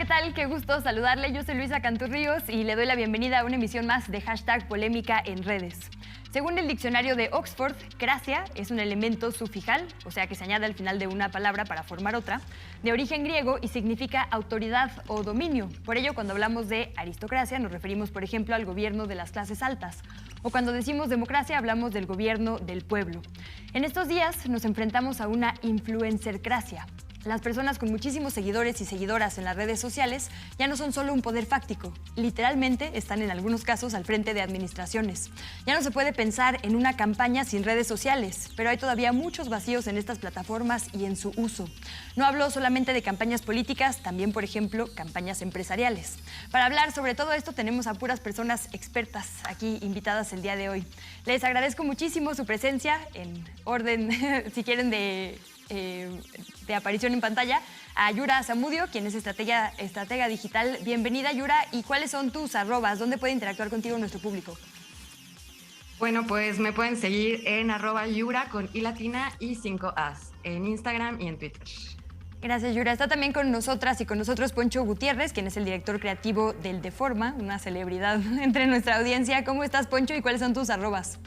tal? Qué gusto saludarle. Yo soy Luisa Canturríos y le doy la bienvenida a una emisión más de Hashtag Polémica en Redes. Según el diccionario de Oxford, cracia es un elemento sufijal, o sea que se añade al final de una palabra para formar otra, de origen griego y significa autoridad o dominio. Por ello, cuando hablamos de aristocracia, nos referimos, por ejemplo, al gobierno de las clases altas. O cuando decimos democracia, hablamos del gobierno del pueblo. En estos días nos enfrentamos a una influencercracia. Las personas con muchísimos seguidores y seguidoras en las redes sociales ya no son solo un poder fáctico, literalmente están en algunos casos al frente de administraciones. Ya no se puede pensar en una campaña sin redes sociales, pero hay todavía muchos vacíos en estas plataformas y en su uso. No hablo solamente de campañas políticas, también, por ejemplo, campañas empresariales. Para hablar sobre todo esto tenemos a puras personas expertas aquí invitadas el día de hoy. Les agradezco muchísimo su presencia en orden, si quieren, de aparición en pantalla, a Yura Zamudio, quien es estratega digital. Bienvenida, Yura. ¿Y cuáles son tus arrobas? ¿Dónde puede interactuar contigo nuestro público? Bueno, pues me pueden seguir en @Yura con I latina y 5 As, en Instagram y en Twitter. Gracias, Yura. Está también con nosotras y con nosotros Poncho Gutiérrez, quien es el director creativo del Deforma, una celebridad entre nuestra audiencia. ¿Cómo estás, Poncho, y cuáles son tus arrobas?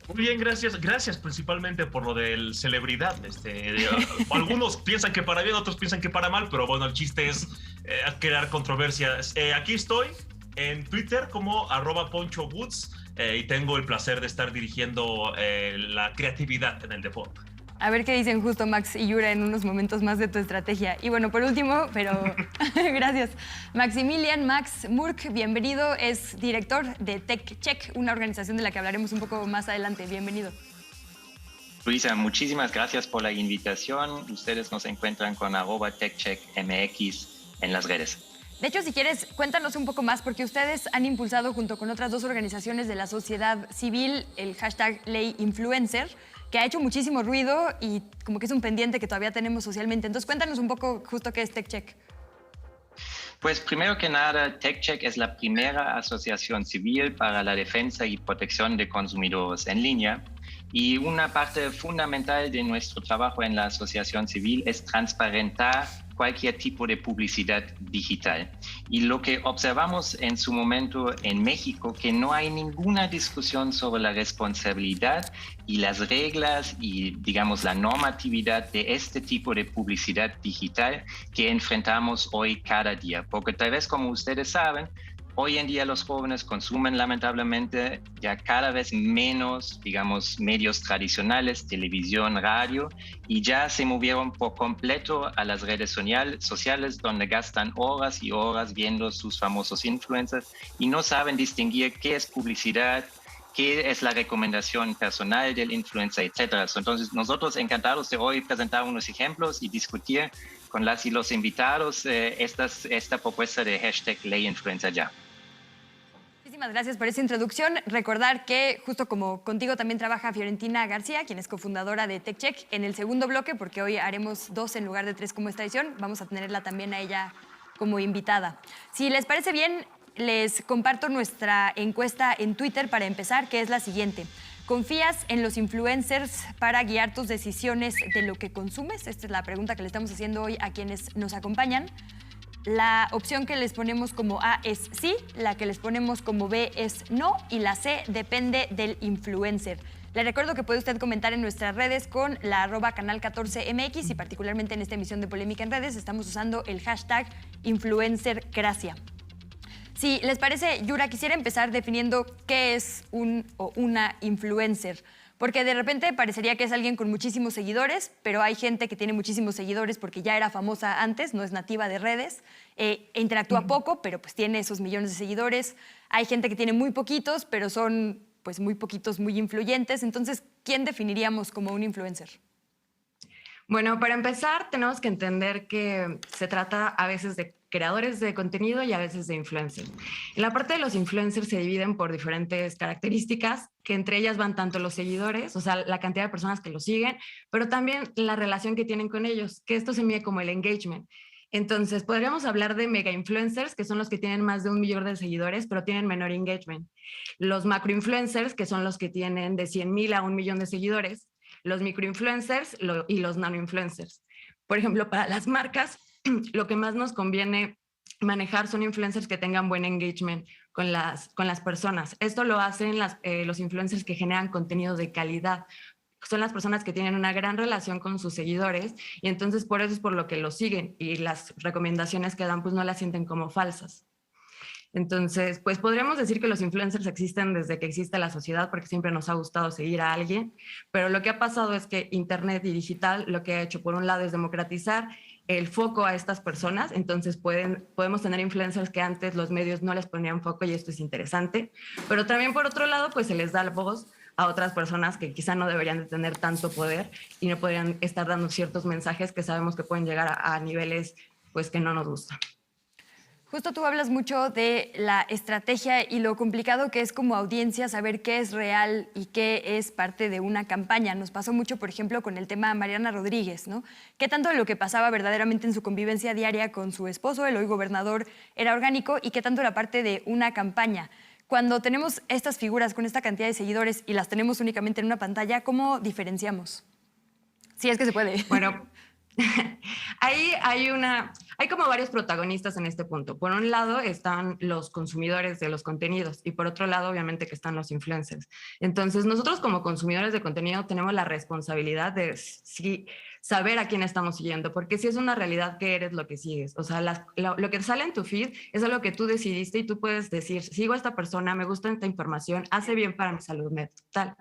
Muy bien, gracias. Gracias principalmente por lo del celebridad. Algunos piensan que para bien, otros piensan que para mal, pero bueno, el chiste es crear controversias. Aquí estoy en Twitter como @PonchoWoods y tengo el placer de estar dirigiendo la creatividad en el Deforma. A ver qué dicen justo Max y Yura en unos momentos más de tu estrategia. Y bueno, por último, pero gracias, Maximilian Max Murk, bienvenido, es director de TechCheck, una organización de la que hablaremos un poco más adelante. Bienvenido. Luisa, muchísimas gracias por la invitación. Ustedes nos encuentran con @TechCheckMX en las redes. De hecho, si quieres, cuéntanos un poco más, porque ustedes han impulsado junto con otras dos organizaciones de la sociedad civil el hashtag Ley Influencer, que ha hecho muchísimo ruido y como que es un pendiente que todavía tenemos socialmente. Entonces, cuéntanos un poco justo qué es TechCheck. Pues primero que nada, TechCheck es la primera asociación civil para la defensa y protección de consumidores en línea. Y una parte fundamental de nuestro trabajo en la asociación civil es transparentar cualquier tipo de publicidad digital. Y lo que observamos en su momento en México, que no hay ninguna discusión sobre la responsabilidad y las reglas y, digamos, la normatividad de este tipo de publicidad digital que enfrentamos hoy cada día. Porque tal vez, como ustedes saben, hoy en día los jóvenes consumen lamentablemente ya cada vez menos, digamos, medios tradicionales, televisión, radio, y ya se movieron por completo a las redes sociales donde gastan horas y horas viendo sus famosos influencers y no saben distinguir qué es publicidad, qué es la recomendación personal del influencer, etc. Entonces, nosotros encantados de hoy presentar unos ejemplos y discutir con las y los invitados esta propuesta de hashtag Ley Influencer Ya. Muchísimas gracias por esa introducción. Recordar que justo como contigo también trabaja Fiorentina García, quien es cofundadora de TechCheck. En el segundo bloque, porque hoy haremos 2 en lugar de 3 como esta edición, vamos a tenerla también a ella como invitada. Si les parece bien, les comparto nuestra encuesta en Twitter para empezar, que es la siguiente. ¿Confías en los influencers para guiar tus decisiones de lo que consumes? Esta es la pregunta que le estamos haciendo hoy a quienes nos acompañan. La opción que les ponemos como A es sí, la que les ponemos como B es no y la C depende del influencer. Le recuerdo que puede usted comentar en nuestras redes con la @canal14mx y particularmente en esta emisión de Polémica en Redes estamos usando el hashtag influencercracia. Si les parece, Yura, quisiera empezar definiendo qué es un o una influencer. Porque de repente parecería que es alguien con muchísimos seguidores, pero hay gente que tiene muchísimos seguidores porque ya era famosa antes, no es nativa de redes, e interactúa poco, pero pues tiene esos millones de seguidores. Hay gente que tiene muy poquitos, pero son pues muy poquitos, muy influyentes. Entonces, ¿quién definiríamos como un influencer? Bueno, para empezar, tenemos que entender que se trata a veces de creadores de contenido y a veces de influencers. En la parte de los influencers se dividen por diferentes características, que entre ellas van tanto los seguidores, o sea, la cantidad de personas que los siguen, pero también la relación que tienen con ellos, que esto se mide como el engagement. Entonces, podríamos hablar de mega influencers, que son los que tienen más de 1 millón de seguidores, pero tienen menor engagement. Los macro influencers, que son los que tienen de 100,000 a 1 millón de seguidores. Los microinfluencers y los nanoinfluencers. Por ejemplo, para las marcas, lo que más nos conviene manejar son influencers que tengan buen engagement con las personas. Esto lo hacen los influencers que generan contenido de calidad. Son las personas que tienen una gran relación con sus seguidores y entonces por eso es por lo que los siguen y las recomendaciones que dan pues no las sienten como falsas. Entonces, pues podríamos decir que los influencers existen desde que existe la sociedad porque siempre nos ha gustado seguir a alguien, pero lo que ha pasado es que Internet y digital lo que ha hecho por un lado es democratizar el foco a estas personas, entonces podemos tener influencers que antes los medios no les ponían foco y esto es interesante, pero también por otro lado pues se les da la voz a otras personas que quizá no deberían de tener tanto poder y no podrían estar dando ciertos mensajes que sabemos que pueden llegar a niveles pues que no nos gustan. Justo tú hablas mucho de la estrategia y lo complicado que es como audiencia saber qué es real y qué es parte de una campaña. Nos pasó mucho, por ejemplo, con el tema Mariana Rodríguez, ¿no? ¿Qué tanto de lo que pasaba verdaderamente en su convivencia diaria con su esposo, el hoy gobernador, era orgánico y qué tanto era parte de una campaña? Cuando tenemos estas figuras con esta cantidad de seguidores y las tenemos únicamente en una pantalla, ¿cómo diferenciamos? Si es que se puede. Bueno, ahí hay como varios protagonistas en este punto. Por un lado están los consumidores de los contenidos y por otro lado obviamente que están los influencers. Entonces nosotros como consumidores de contenido tenemos la responsabilidad de saber a quién estamos siguiendo, porque si es una realidad que eres lo que sigues. O sea, lo que sale en tu feed es algo que tú decidiste y tú puedes decir, sigo a esta persona, me gusta esta información, hace bien para mi salud mental.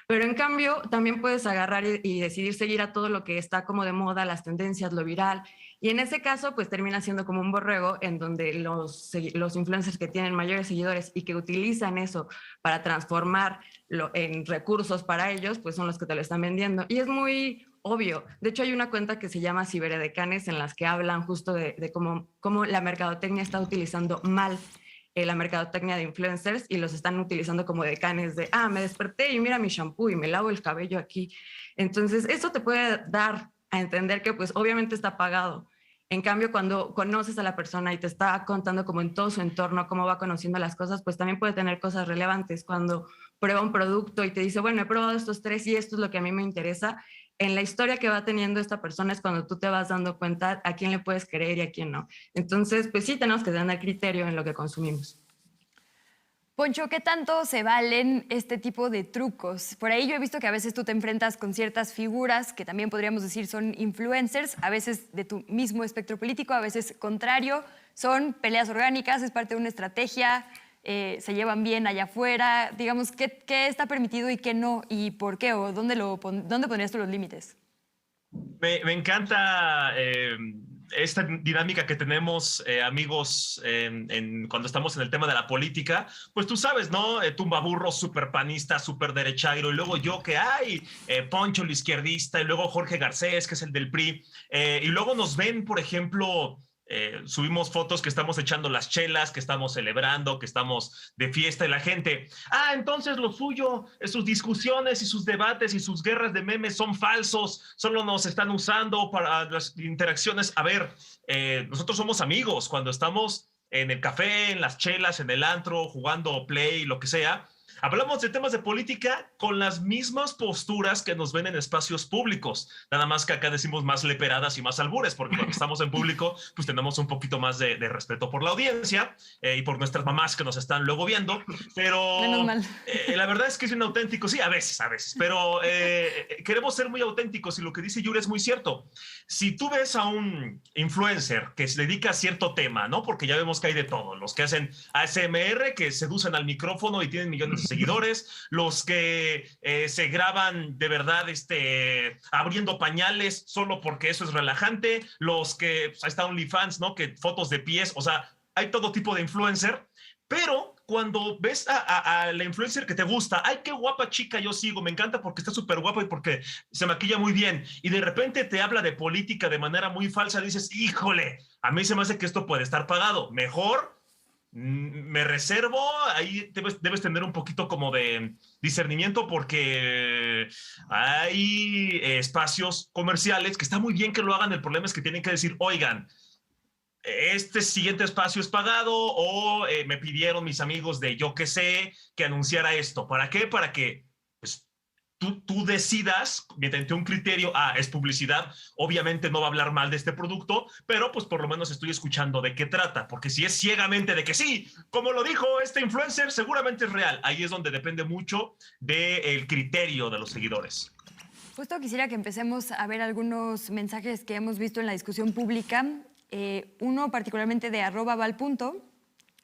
Pero en cambio también puedes agarrar y decidir seguir a todo lo que está como de moda, las tendencias, lo viral. Y en ese caso, pues termina siendo como un borrego en donde los influencers que tienen mayores seguidores y que utilizan eso para transformarlo en recursos para ellos, pues son los que te lo están vendiendo. Y es muy obvio. De hecho, hay una cuenta que se llama Ciberedecanes en las que hablan justo de cómo la mercadotecnia está utilizando mal la mercadotecnia de influencers y los están utilizando como decanes de, me desperté y mira mi shampoo y me lavo el cabello aquí. Entonces, eso te puede dar a entender que pues obviamente está pagado. En cambio, cuando conoces a la persona y te está contando como en todo su entorno, cómo va conociendo las cosas, pues también puede tener cosas relevantes. Cuando prueba un producto y te dice, bueno, he probado estos 3 y esto es lo que a mí me interesa, en la historia que va teniendo esta persona es cuando tú te vas dando cuenta a quién le puedes creer y a quién no. Entonces, pues sí tenemos que tener criterio en lo que consumimos. Poncho, ¿qué tanto se valen este tipo de trucos? Por ahí yo he visto que a veces tú te enfrentas con ciertas figuras que también podríamos decir son influencers, a veces de tu mismo espectro político, a veces contrario. Son peleas orgánicas, es parte de una estrategia, se llevan bien allá afuera. Digamos, ¿qué está permitido y qué no? ¿Y por qué? ¿O dónde pondrías tú los límites? Me encanta esta dinámica que tenemos, amigos, cuando estamos en el tema de la política. Pues tú sabes, ¿no? Tumbaburro, súper panista, súper derechairo, y luego yo que hay, Poncho el izquierdista, y luego Jorge Garcés, que es el del PRI, y luego nos ven, por ejemplo, subimos fotos que estamos echando las chelas, que estamos celebrando, que estamos de fiesta y la gente, entonces lo suyo, sus discusiones y sus debates y sus guerras de memes son falsos, solo nos están usando para las interacciones. A ver, nosotros somos amigos cuando estamos en el café, en las chelas, en el antro, jugando play, lo que sea. Hablamos de temas de política con las mismas posturas que nos ven en espacios públicos. Nada más que acá decimos más leperadas y más albures, porque cuando estamos en público, pues tenemos un poquito más de respeto por la audiencia y por nuestras mamás que nos están luego viendo. Pero la verdad es que es un auténtico, sí, a veces, pero queremos ser muy auténticos y lo que dice Yuri es muy cierto. Si tú ves a un influencer que se dedica a cierto tema, ¿no? Porque ya vemos que hay de todo. Los que hacen ASMR, que seducen al micrófono y tienen millones de seguidores, los que se graban de verdad abriendo pañales solo porque eso es relajante, los que, pues, ahí está OnlyFans, ¿no? Que fotos de pies, o sea, hay todo tipo de influencer, pero cuando ves a la influencer que te gusta, ¡ay, qué guapa chica yo sigo! Me encanta porque está súper guapa y porque se maquilla muy bien, y de repente te habla de política de manera muy falsa, dices, híjole, a mí se me hace que esto puede estar pagado, mejor me reservo. Ahí debes tener un poquito como de discernimiento porque hay espacios comerciales que está muy bien que lo hagan. El problema es que tienen que decir, oigan, este siguiente espacio es pagado o me pidieron mis amigos de yo qué sé que anunciara esto. ¿Para qué? Para que pues, tú decidas, mediante un criterio, es publicidad, obviamente no va a hablar mal de este producto, pero pues por lo menos estoy escuchando de qué trata, porque si es ciegamente de que sí, como lo dijo este influencer, seguramente es real. Ahí es donde depende mucho del criterio de los seguidores. Justo quisiera que empecemos a ver algunos mensajes que hemos visto en la discusión pública. Uno particularmente de @valpunto,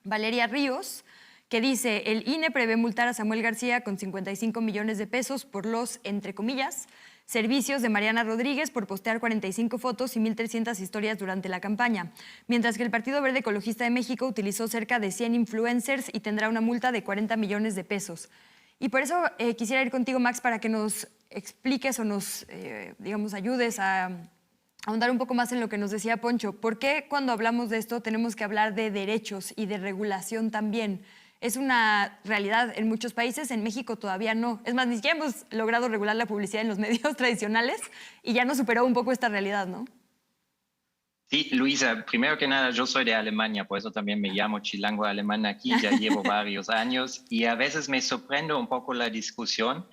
Valeria Ríos, que dice: el INE prevé multar a Samuel García con 55 millones de pesos por los, entre comillas, servicios de Mariana Rodríguez por postear 45 fotos y 1,300 historias durante la campaña, mientras que el Partido Verde Ecologista de México utilizó cerca de 100 influencers y tendrá una multa de 40 millones de pesos. Y por eso quisiera ir contigo, Max, para que nos expliques o nos, digamos, ayudes a ahondar un poco más en lo que nos decía Poncho. ¿Por qué cuando hablamos de esto tenemos que hablar de derechos y de regulación también? Es una realidad en muchos países, en México todavía no. Es más, ni siquiera hemos logrado regular la publicidad en los medios tradicionales y ya nos superó un poco esta realidad, ¿no? Sí, Luisa, primero que nada, yo soy de Alemania, por eso también me llamo chilango alemán aquí, ya llevo varios años y a veces me sorprende un poco la discusión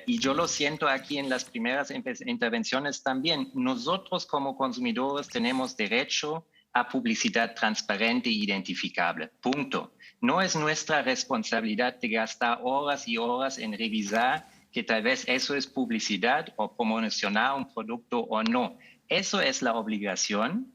y yo lo siento aquí en las primeras intervenciones también. Nosotros como consumidores tenemos derecho a publicidad transparente e identificable, punto. No es nuestra responsabilidad de gastar horas y horas en revisar que tal vez eso es publicidad o promocionar un producto o no. Eso es la obligación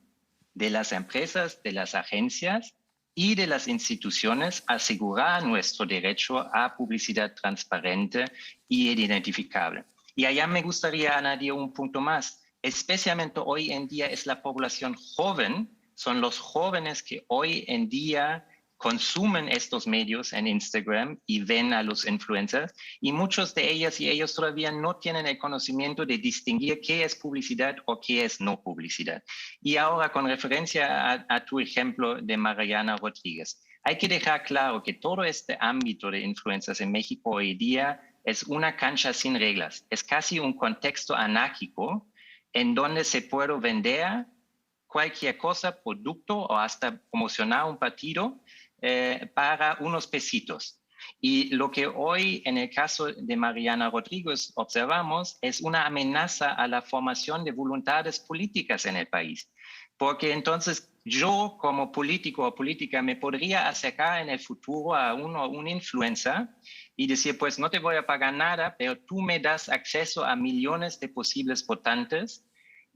de las empresas, de las agencias y de las instituciones, asegurar nuestro derecho a publicidad transparente y identificable. Y allá me gustaría añadir un punto más. Especialmente hoy en día es la población joven, son los jóvenes que hoy en día consumen estos medios en Instagram y ven a los influencers y muchos de ellas y ellos todavía no tienen el conocimiento de distinguir qué es publicidad o qué es no publicidad. Y ahora con referencia a tu ejemplo de Mariana Rodríguez, hay que dejar claro que todo este ámbito de influencers en México hoy día es una cancha sin reglas, es casi un contexto anárquico en donde se puede vender cualquier cosa, producto o hasta promocionar un partido para unos pesitos. Y lo que hoy en el caso de Mariana Rodríguez observamos es una amenaza a la formación de voluntades políticas en el país. Porque entonces yo como político o política me podría acercar en el futuro a un influencer y decir, pues no te voy a pagar nada, pero tú me das acceso a millones de posibles votantes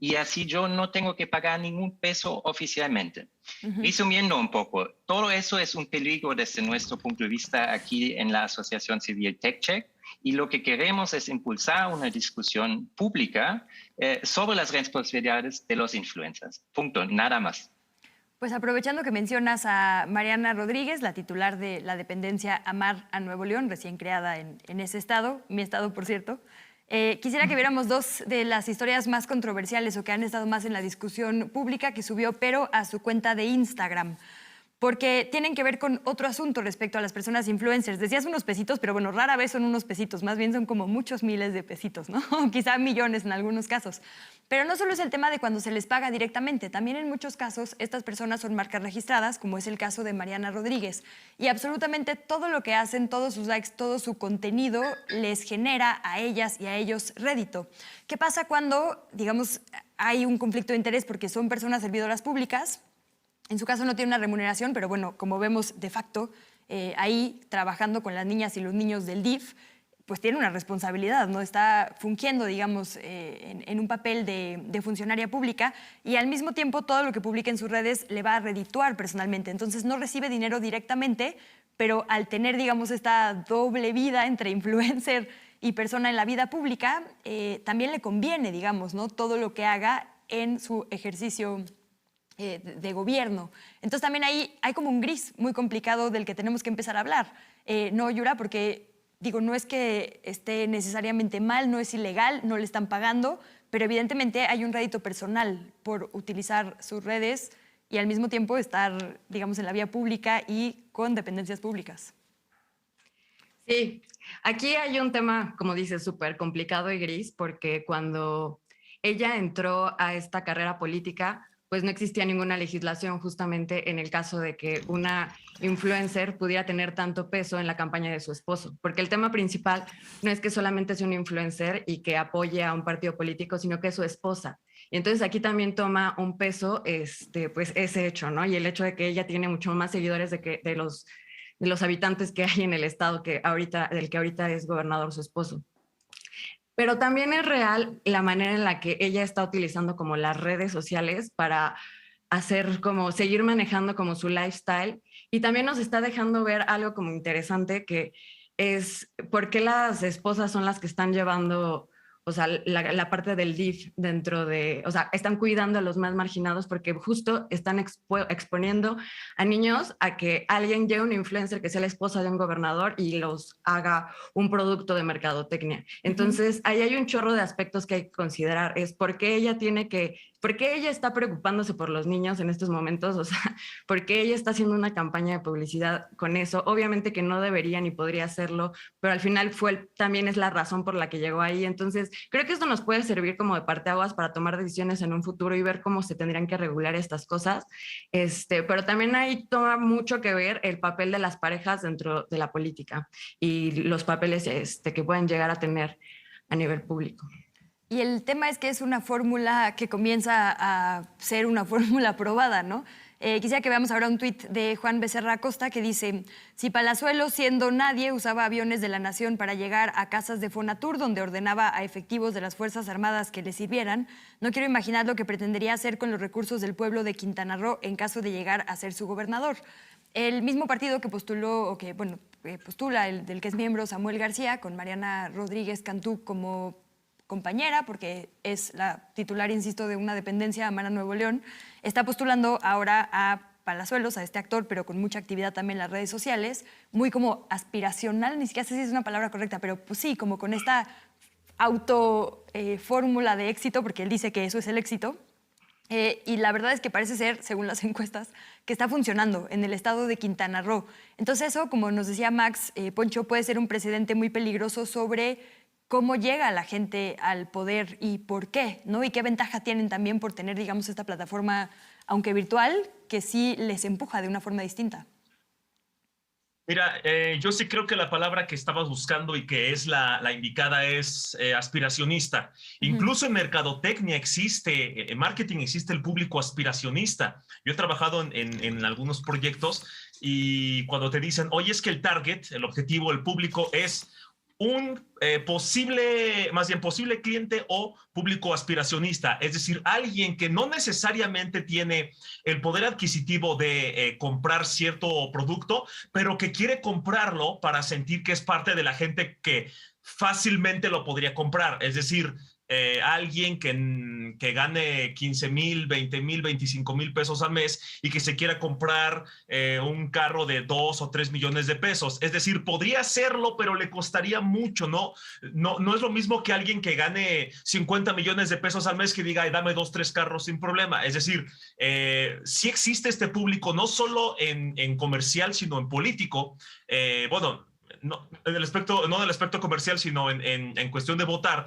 y así yo no tengo que pagar ningún peso oficialmente. Resumiendo un poco, todo eso es un peligro desde nuestro punto de vista aquí en la Asociación Civil TechCheck y lo que queremos es impulsar una discusión pública sobre las responsabilidades de los influencers. Punto, nada más. Pues aprovechando que mencionas a Mariana Rodríguez, la titular de la dependencia AMAR a Nuevo León, recién creada en ese estado, mi estado, por cierto, quisiera que viéramos dos de las historias más controversiales o que han estado más en la discusión pública que subió, pero a su cuenta de Instagram, porque tienen que ver con otro asunto respecto a las personas influencers. Decías unos pesitos, pero bueno, rara vez son unos pesitos, más bien son como muchos miles de pesitos, ¿no? Quizá millones en algunos casos. Pero no solo es el tema de cuando se les paga directamente, también en muchos casos estas personas son marcas registradas, como es el caso de Mariana Rodríguez, y absolutamente todo lo que hacen, todos sus likes, todo su contenido les genera a ellas y a ellos rédito. ¿Qué pasa cuando, digamos, hay un conflicto de interés porque son personas servidoras públicas? En su caso no tiene una remuneración, pero bueno, como vemos de facto, ahí trabajando con las niñas y los niños del DIF, pues tiene una responsabilidad, ¿no? Está fungiendo, digamos, en un papel de funcionaria pública y al mismo tiempo todo lo que publica en sus redes le va a redituar personalmente. Entonces no recibe dinero directamente, pero al tener, digamos, esta doble vida entre influencer y persona en la vida pública, también le conviene, digamos, ¿no? Todo lo que haga en su ejercicio de gobierno. Entonces también ahí hay como un gris muy complicado del que tenemos que empezar a hablar. No, Yura, porque digo, no es que esté necesariamente mal, no es ilegal, no le están pagando, pero evidentemente hay un rédito personal por utilizar sus redes y al mismo tiempo estar, digamos, en la vía pública y con dependencias públicas. Sí, aquí hay un tema, como dices, súper complicado y gris, porque cuando ella entró a esta carrera política, pues no existía ninguna legislación justamente en el caso de que una influencer pudiera tener tanto peso en la campaña de su esposo, porque el tema principal no es que solamente sea un influencer y que apoye a un partido político, sino que es su esposa. Y entonces aquí también toma un peso pues ese hecho, ¿no? Y el hecho de que ella tiene mucho más seguidores de los habitantes que hay en el estado del que ahorita es gobernador su esposo. Pero también es real la manera en la que ella está utilizando como las redes sociales para seguir manejando como su lifestyle, y también nos está dejando ver algo como interesante, que es por qué las esposas son las que están llevando, o sea, la parte del DIF o sea, están cuidando a los más marginados, porque justo están exponiendo a niños a que alguien lleve un influencer que sea la esposa de un gobernador y los haga un producto de mercadotecnia. Entonces, ahí hay un chorro de aspectos que hay que considerar. Es por qué ella está preocupándose por los niños en estos momentos, o sea, por qué ella está haciendo una campaña de publicidad con eso. Obviamente que no debería ni podría hacerlo, pero al final también es la razón por la que llegó ahí. Entonces, creo que esto nos puede servir como de parteaguas para tomar decisiones en un futuro y ver cómo se tendrían que regular estas cosas. Pero también ahí toma mucho que ver el papel de las parejas dentro de la política y los papeles que pueden llegar a tener a nivel público. Y el tema es que es una fórmula que comienza a ser una fórmula aprobada, ¿no? Quisiera que veamos ahora un tuit de Juan Becerra Acosta que dice: si Palazuelos, siendo nadie, usaba aviones de la Nación para llegar a casas de Fonatur, donde ordenaba a efectivos de las Fuerzas Armadas que le sirvieran, no quiero imaginar lo que pretendería hacer con los recursos del pueblo de Quintana Roo en caso de llegar a ser su gobernador. El mismo partido que postula del que es miembro Samuel García, con Mariana Rodríguez Cantú como compañera, porque es la titular, insisto, de una dependencia, Amara Nuevo León, está postulando ahora a Palazuelos, a este actor, pero con mucha actividad también en las redes sociales, muy como aspiracional, ni siquiera sé si es una palabra correcta, pero pues sí, como con esta fórmula de éxito, porque él dice que eso es el éxito. Y la verdad es que parece ser, según las encuestas, que está funcionando en el estado de Quintana Roo. Entonces eso, como nos decía Max, Poncho, puede ser un precedente muy peligroso sobre cómo llega la gente al poder y por qué, ¿no? Y qué ventaja tienen también por tener, digamos, esta plataforma, aunque virtual, que sí les empuja de una forma distinta. Mira, yo sí creo que la palabra que estabas buscando y que es la indicada es aspiracionista. Incluso en mercadotecnia existe, en marketing existe el público aspiracionista. Yo he trabajado en algunos proyectos y cuando te dicen, oye, es que el target, el objetivo, el público es un posible cliente o público aspiracionista, es decir, alguien que no necesariamente tiene el poder adquisitivo de comprar cierto producto, pero que quiere comprarlo para sentir que es parte de la gente que fácilmente lo podría comprar, es decir, alguien que gane 15,000, 20,000, 25,000 pesos al mes y que se quiera comprar un carro de 2 o 3 millones de pesos. Es decir, podría hacerlo, pero le costaría mucho, ¿no? No es lo mismo que alguien que gane 50 millones de pesos al mes que diga, dame 2, 3 carros sin problema. Es decir, sí existe este público, no solo en comercial, sino en político. No del aspecto comercial, sino en cuestión de votar.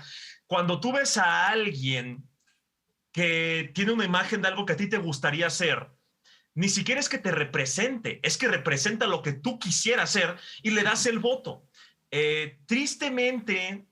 Cuando tú ves a alguien que tiene una imagen de algo que a ti te gustaría hacer, ni siquiera es que te represente, es que representa lo que tú quisieras hacer y le das el voto. Tristemente,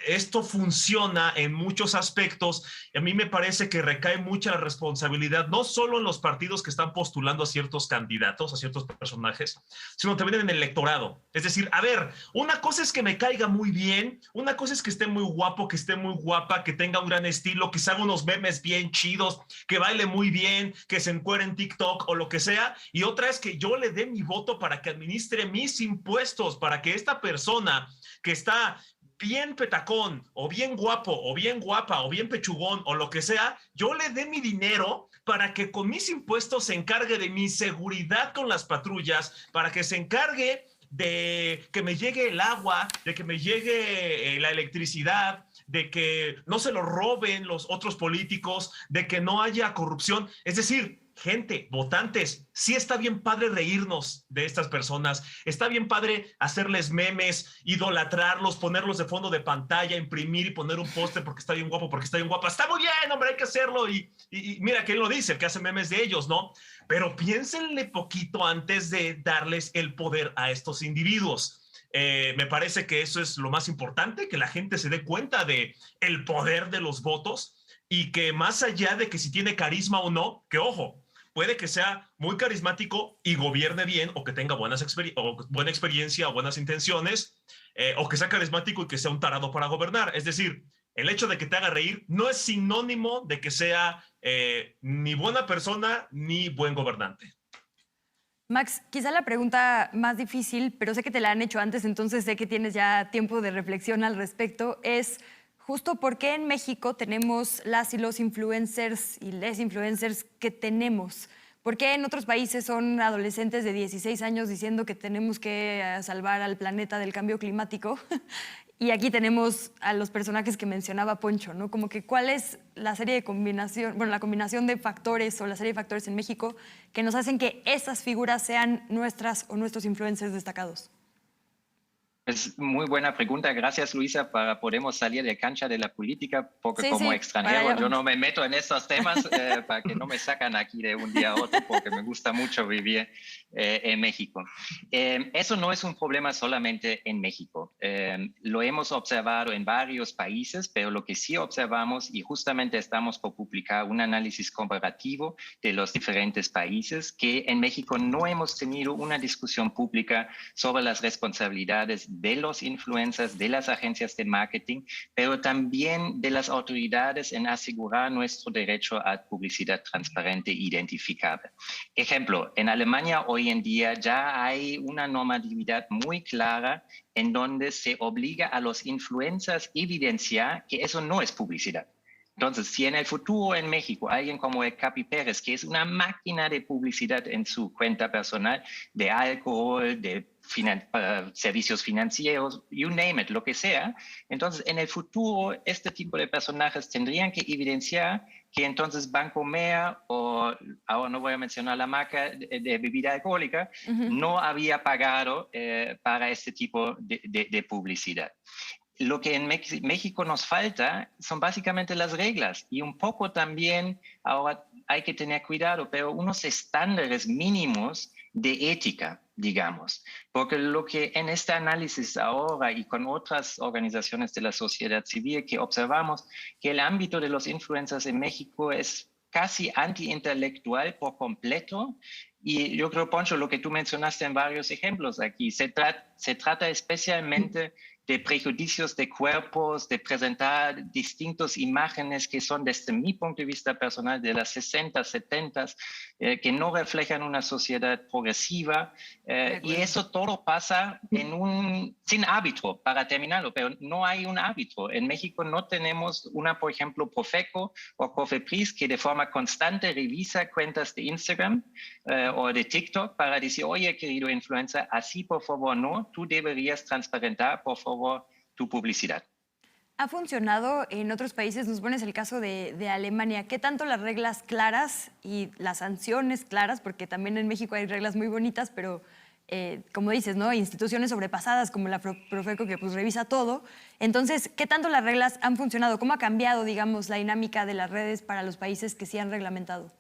esto funciona en muchos aspectos y a mí me parece que recae mucha responsabilidad, no solo en los partidos que están postulando a ciertos candidatos, a ciertos personajes, sino también en el electorado. Es decir, a ver, una cosa es que me caiga muy bien, una cosa es que esté muy guapo, que esté muy guapa, que tenga un gran estilo, que se haga unos memes bien chidos, que baile muy bien, que se encuere en TikTok o lo que sea, y otra es que yo le dé mi voto para que administre mis impuestos, para que esta persona que está bien petacón, o bien guapo, o bien guapa, o bien pechugón, o lo que sea, yo le dé mi dinero para que con mis impuestos se encargue de mi seguridad con las patrullas, para que se encargue de que me llegue el agua, de que me llegue la electricidad, de que no se lo roben los otros políticos, de que no haya corrupción. Es decir, gente, votantes, sí está bien padre reírnos de estas personas, está bien padre hacerles memes, idolatrarlos, ponerlos de fondo de pantalla, imprimir y poner un póster porque está bien guapo, porque está bien guapa. Está muy bien, hombre, hay que hacerlo. Y mira que él lo dice, el que hace memes de ellos, ¿no? Pero piénsenle poquito antes de darles el poder a estos individuos. Me parece que eso es lo más importante, que la gente se dé cuenta de el poder de los votos y que más allá de que si tiene carisma o no, que ojo, puede que sea muy carismático y gobierne bien o que tenga buena experiencia o buenas intenciones, o que sea carismático y que sea un tarado para gobernar. Es decir, el hecho de que te haga reír no es sinónimo de que sea ni buena persona ni buen gobernante. Max, quizá la pregunta más difícil, pero sé que te la han hecho antes, entonces sé que tienes ya tiempo de reflexión al respecto, es justo por qué en México tenemos las y los influencers y les influencers que tenemos. ¿Por qué en otros países son adolescentes de 16 años diciendo que tenemos que salvar al planeta del cambio climático? Y aquí tenemos a los personajes que mencionaba Poncho, ¿no? Como que cuál es la serie de combinación, bueno, la combinación de factores o la serie de factores en México que nos hacen que esas figuras sean nuestras o nuestros influencers destacados. Es muy buena pregunta. Gracias, Luisa, podemos salir de cancha de la política, porque como extranjero yo no me meto en estos temas para que no me sacan aquí de un día a otro, porque me gusta mucho vivir en México. Eso no es un problema solamente en México. Lo hemos observado en varios países, pero lo que sí observamos, y justamente estamos por publicar un análisis comparativo de los diferentes países, que en México no hemos tenido una discusión pública sobre las responsabilidades de los influencers, de las agencias de marketing, pero también de las autoridades en asegurar nuestro derecho a publicidad transparente e identificable. Ejemplo, en Alemania hoy en día ya hay una normatividad muy clara en donde se obliga a los influencers a evidenciar que eso no es publicidad. Entonces, si en el futuro en México alguien como el Capi Pérez, que es una máquina de publicidad en su cuenta personal, de alcohol, de servicios financieros, you name it, lo que sea, entonces en el futuro este tipo de personajes tendrían que evidenciar que entonces Bancomer, o ahora no voy a mencionar la marca de bebida alcohólica, no había pagado para este tipo de publicidad. Lo que en México nos falta son básicamente las reglas y un poco también ahora hay que tener cuidado, pero unos estándares mínimos de ética, digamos, porque lo que en este análisis ahora y con otras organizaciones de la sociedad civil que observamos que el ámbito de los influencers en México es casi antiintelectual por completo. Y yo creo, Poncho, lo que tú mencionaste en varios ejemplos aquí, se trata especialmente de prejuicios de cuerpos, de presentar distintas imágenes que son desde mi punto de vista personal de las 60, 70, que no reflejan una sociedad progresiva. Y eso todo pasa sin árbitro, para terminarlo, pero no hay un árbitro. En México no tenemos por ejemplo, Profeco o Cofepris que de forma constante revisa cuentas de Instagram o de TikTok para decir, oye, querido influencer, así por favor no, tú deberías transparentar, por favor, tu publicidad. ¿Ha funcionado en otros países? Nos pones el caso de Alemania. ¿Qué tanto las reglas claras y las sanciones claras? Porque también en México hay reglas muy bonitas, pero como dices, ¿no? Instituciones sobrepasadas como la Profeco que pues revisa todo. Entonces, ¿qué tanto las reglas han funcionado? ¿Cómo ha cambiado, digamos, la dinámica de las redes para los países que sí han reglamentado?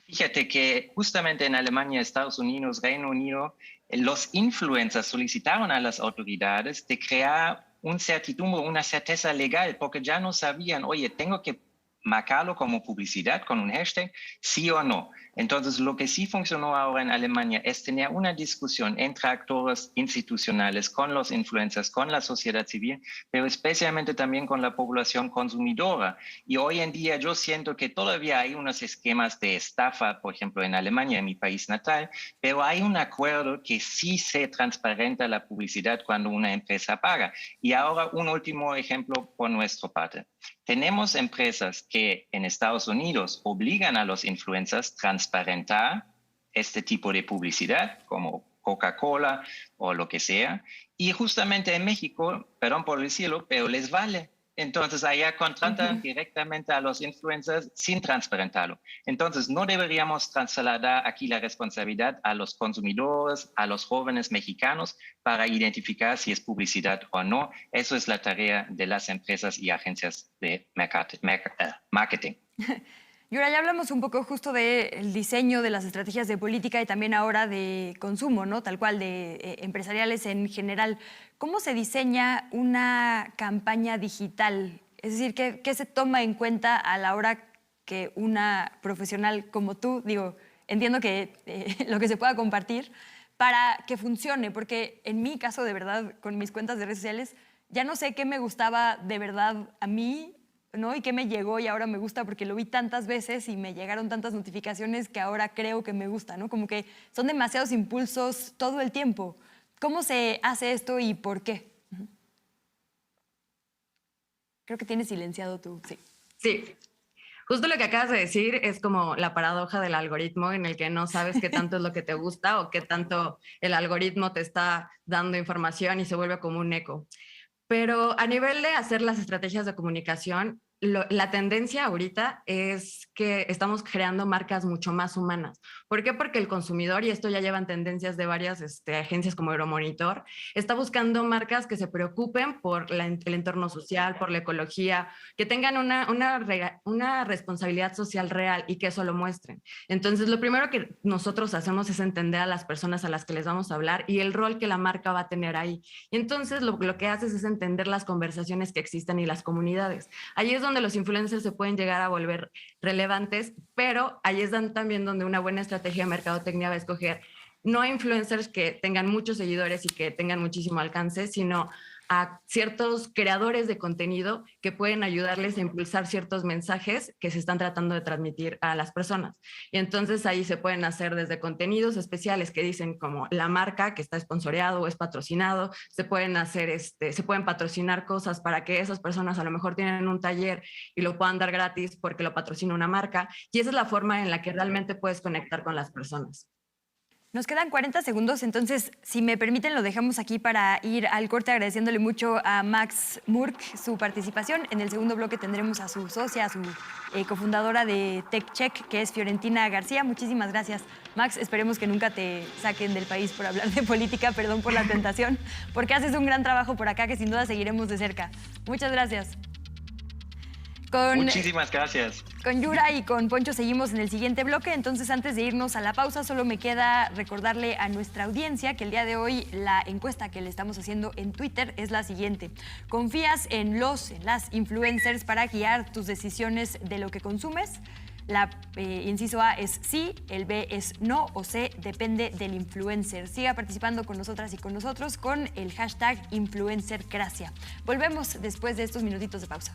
Fíjate que justamente en Alemania, Estados Unidos, Reino Unido, los influencers solicitaron a las autoridades de crear una certeza legal, porque ya no sabían, oye, tengo que marcarlo como publicidad con un hashtag, sí o no. Entonces, lo que sí funcionó ahora en Alemania es tener una discusión entre actores institucionales, con los influencers, con la sociedad civil, pero especialmente también con la población consumidora. Y hoy en día yo siento que todavía hay unos esquemas de estafa, por ejemplo, en Alemania, en mi país natal, pero hay un acuerdo que sí se transparenta la publicidad cuando una empresa paga. Y ahora un último ejemplo por nuestra parte. Tenemos empresas que en Estados Unidos obligan a los influencers a transparentar este tipo de publicidad, como Coca-Cola o lo que sea, y justamente en México, perdón por decirlo, pero les vale. Entonces, allá contratan directamente a los influencers sin transparentarlo. Entonces, no deberíamos trasladar aquí la responsabilidad a los consumidores, a los jóvenes mexicanos, para identificar si es publicidad o no. Eso es la tarea de las empresas y agencias de marketing. Yura, ya hablamos un poco justo del diseño de las estrategias de política y también ahora de consumo, ¿no? Tal cual, de empresariales en general. ¿Cómo se diseña una campaña digital? Es decir, ¿qué se toma en cuenta a la hora que una profesional como tú, digo, entiendo que lo que se pueda compartir, para que funcione? Porque en mi caso, de verdad, con mis cuentas de redes sociales, ya no sé qué me gustaba de verdad a mí, ¿no? Y qué me llegó y ahora me gusta porque lo vi tantas veces y me llegaron tantas notificaciones que ahora creo que me gusta, ¿no? Como que son demasiados impulsos todo el tiempo. ¿Cómo se hace esto y por qué? Creo que tienes silenciado tú, sí. Sí, justo lo que acabas de decir es como la paradoja del algoritmo en el que no sabes qué tanto es lo que te gusta o qué tanto el algoritmo te está dando información y se vuelve como un eco. Pero a nivel de hacer las estrategias de comunicación, la tendencia ahorita es que estamos creando marcas mucho más humanas. ¿Por qué? Porque el consumidor, y esto ya llevan tendencias de varias agencias como Euromonitor, está buscando marcas que se preocupen por el entorno social, por la ecología, que tengan una responsabilidad social real y que eso lo muestren. Entonces, lo primero que nosotros hacemos es entender a las personas a las que les vamos a hablar y el rol que la marca va a tener ahí. Y entonces lo que haces es entender las conversaciones que existen y las comunidades. Ahí es donde los influencers se pueden llegar a volver relevantes, pero ahí es también donde una buena estrategia de mercadotecnia va a escoger no a influencers que tengan muchos seguidores y que tengan muchísimo alcance, sino a ciertos creadores de contenido que pueden ayudarles a impulsar ciertos mensajes que se están tratando de transmitir a las personas. Y entonces ahí se pueden hacer desde contenidos especiales que dicen como la marca que está sponsoreado o es patrocinado, se pueden hacer, se pueden patrocinar cosas para que esas personas a lo mejor tienen un taller y lo puedan dar gratis porque lo patrocina una marca. Y esa es la forma en la que realmente puedes conectar con las personas. Nos quedan 40 segundos, entonces, si me permiten, lo dejamos aquí para ir al corte, agradeciéndole mucho a Max Murk su participación. En el segundo bloque tendremos a su socia, a su cofundadora de TechCheck, que es Fiorentina García. Muchísimas gracias, Max. Esperemos que nunca te saquen del país por hablar de política. Perdón por la tentación, porque haces un gran trabajo por acá que sin duda seguiremos de cerca. Muchas gracias. Muchísimas gracias. Con Yura y con Poncho seguimos en el siguiente bloque, entonces antes de irnos a la pausa solo me queda recordarle a nuestra audiencia que el día de hoy la encuesta que le estamos haciendo en Twitter es la siguiente. ¿Confías en las influencers para guiar tus decisiones de lo que consumes? La inciso A es sí, el B es no o C depende del influencer. Siga participando con nosotras y con nosotros con el hashtag influencercracia. Volvemos después de estos minutitos de pausa.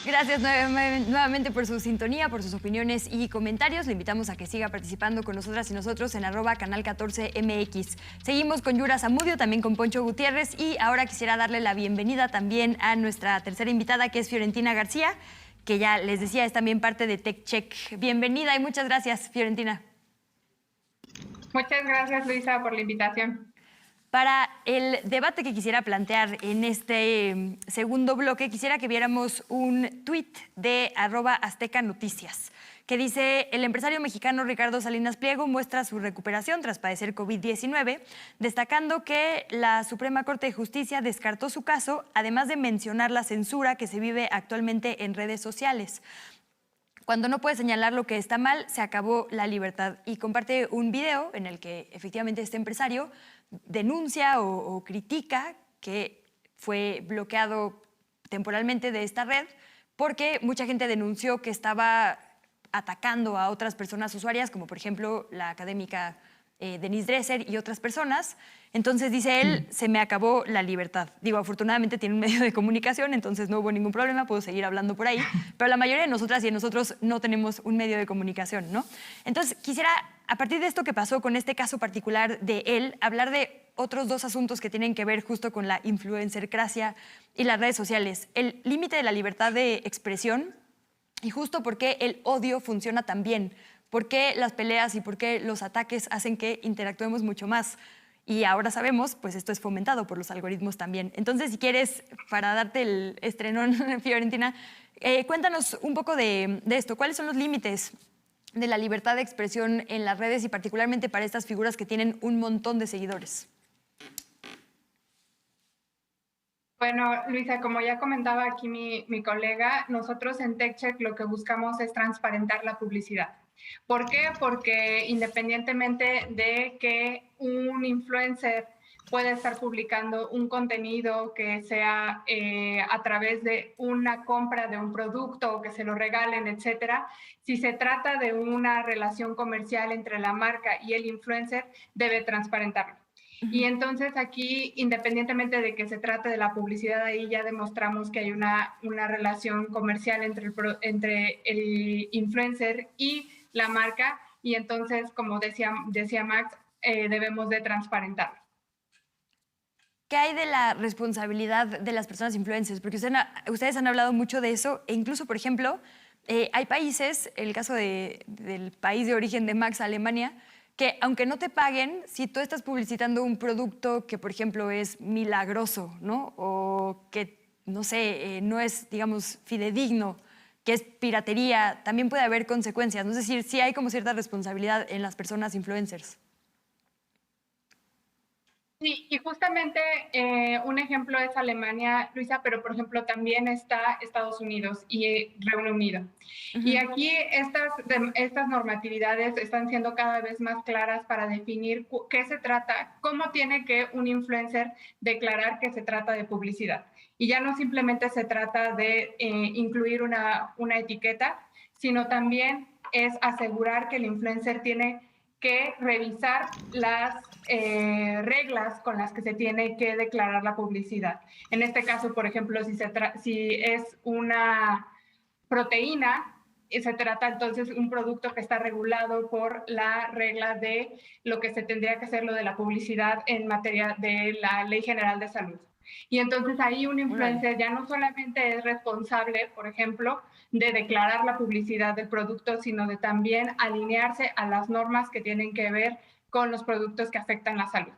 Gracias nuevamente por su sintonía, por sus opiniones y comentarios. Le invitamos a que siga participando con nosotras y nosotros en @canal14mx. Seguimos con Yura Zamudio, también con Poncho Gutiérrez, y ahora quisiera darle la bienvenida también a nuestra tercera invitada, que es Fiorentina García, que ya les decía es también parte de TechCheck. Bienvenida y muchas gracias, Fiorentina. Muchas gracias, Luisa, por la invitación. Para el debate que quisiera plantear en este segundo bloque, quisiera que viéramos un tuit de @Azteca Noticias, que dice: el empresario mexicano Ricardo Salinas Pliego muestra su recuperación tras padecer COVID-19, destacando que la Suprema Corte de Justicia descartó su caso, además de mencionar la censura que se vive actualmente en redes sociales. Cuando no puede señalar lo que está mal, se acabó la libertad. Y comparte un video en el que efectivamente este empresario denuncia o critica que fue bloqueado temporalmente de esta red porque mucha gente denunció que estaba atacando a otras personas usuarias, como por ejemplo la académica Denise Dresser y otras personas. Entonces dice él, se me acabó la libertad. Digo, afortunadamente tiene un medio de comunicación, entonces no hubo ningún problema, puedo seguir hablando por ahí, pero la mayoría de nosotras y de nosotros no tenemos un medio de comunicación, ¿no? Entonces quisiera, a partir de esto que pasó con este caso particular de él, hablar de otros dos asuntos que tienen que ver justo con la influencercracia y las redes sociales. El límite de la libertad de expresión y justo por qué el odio funciona tan bien. ¿Por qué las peleas y por qué los ataques hacen que interactuemos mucho más? Y ahora sabemos, pues esto es fomentado por los algoritmos también. Entonces, si quieres, para darte el estrenón, Fiorentina, cuéntanos un poco de esto. ¿Cuáles son los límites de la libertad de expresión en las redes y particularmente para estas figuras que tienen un montón de seguidores? Bueno, Luisa, como ya comentaba aquí mi colega, nosotros en TechCheck lo que buscamos es transparentar la publicidad. ¿Por qué? Porque independientemente de que un influencer pueda estar publicando un contenido que sea a través de una compra de un producto o que se lo regalen, etcétera, si se trata de una relación comercial entre la marca y el influencer, debe transparentarlo. Y entonces aquí, independientemente de que se trate de la publicidad, ahí ya demostramos que hay una relación comercial entre el influencer y la marca, y entonces, como decía Max, debemos de transparentarlo. ¿Qué hay de la responsabilidad de las personas influencers? Porque ustedes han hablado mucho de eso, e incluso, por ejemplo, hay países, el caso del país de origen de Max, Alemania, que aunque no te paguen, si tú estás publicitando un producto que, por ejemplo, es milagroso, ¿no? O que, no sé, no es, digamos, fidedigno, que es piratería, también puede haber consecuencias, ¿no? Es decir, sí hay como cierta responsabilidad en las personas influencers. Sí, y justamente un ejemplo es Alemania, Luisa, pero por ejemplo también está Estados Unidos y Reino Unido. Y aquí estas normatividades están siendo cada vez más claras para definir qué se trata, cómo tiene que un influencer declarar que se trata de publicidad. Y ya no simplemente se trata de incluir una etiqueta, sino también es asegurar que el influencer tiene que revisar las reglas con las que se tiene que declarar la publicidad. En este caso, por ejemplo, si es una proteína, se trata entonces de un producto que está regulado por la regla de lo que se tendría que hacer lo de la publicidad en materia de la Ley General de Salud. Y entonces ahí un influencer ya no solamente es responsable, por ejemplo, de declarar la publicidad del producto, sino de también alinearse a las normas que tienen que ver con los productos que afectan la salud.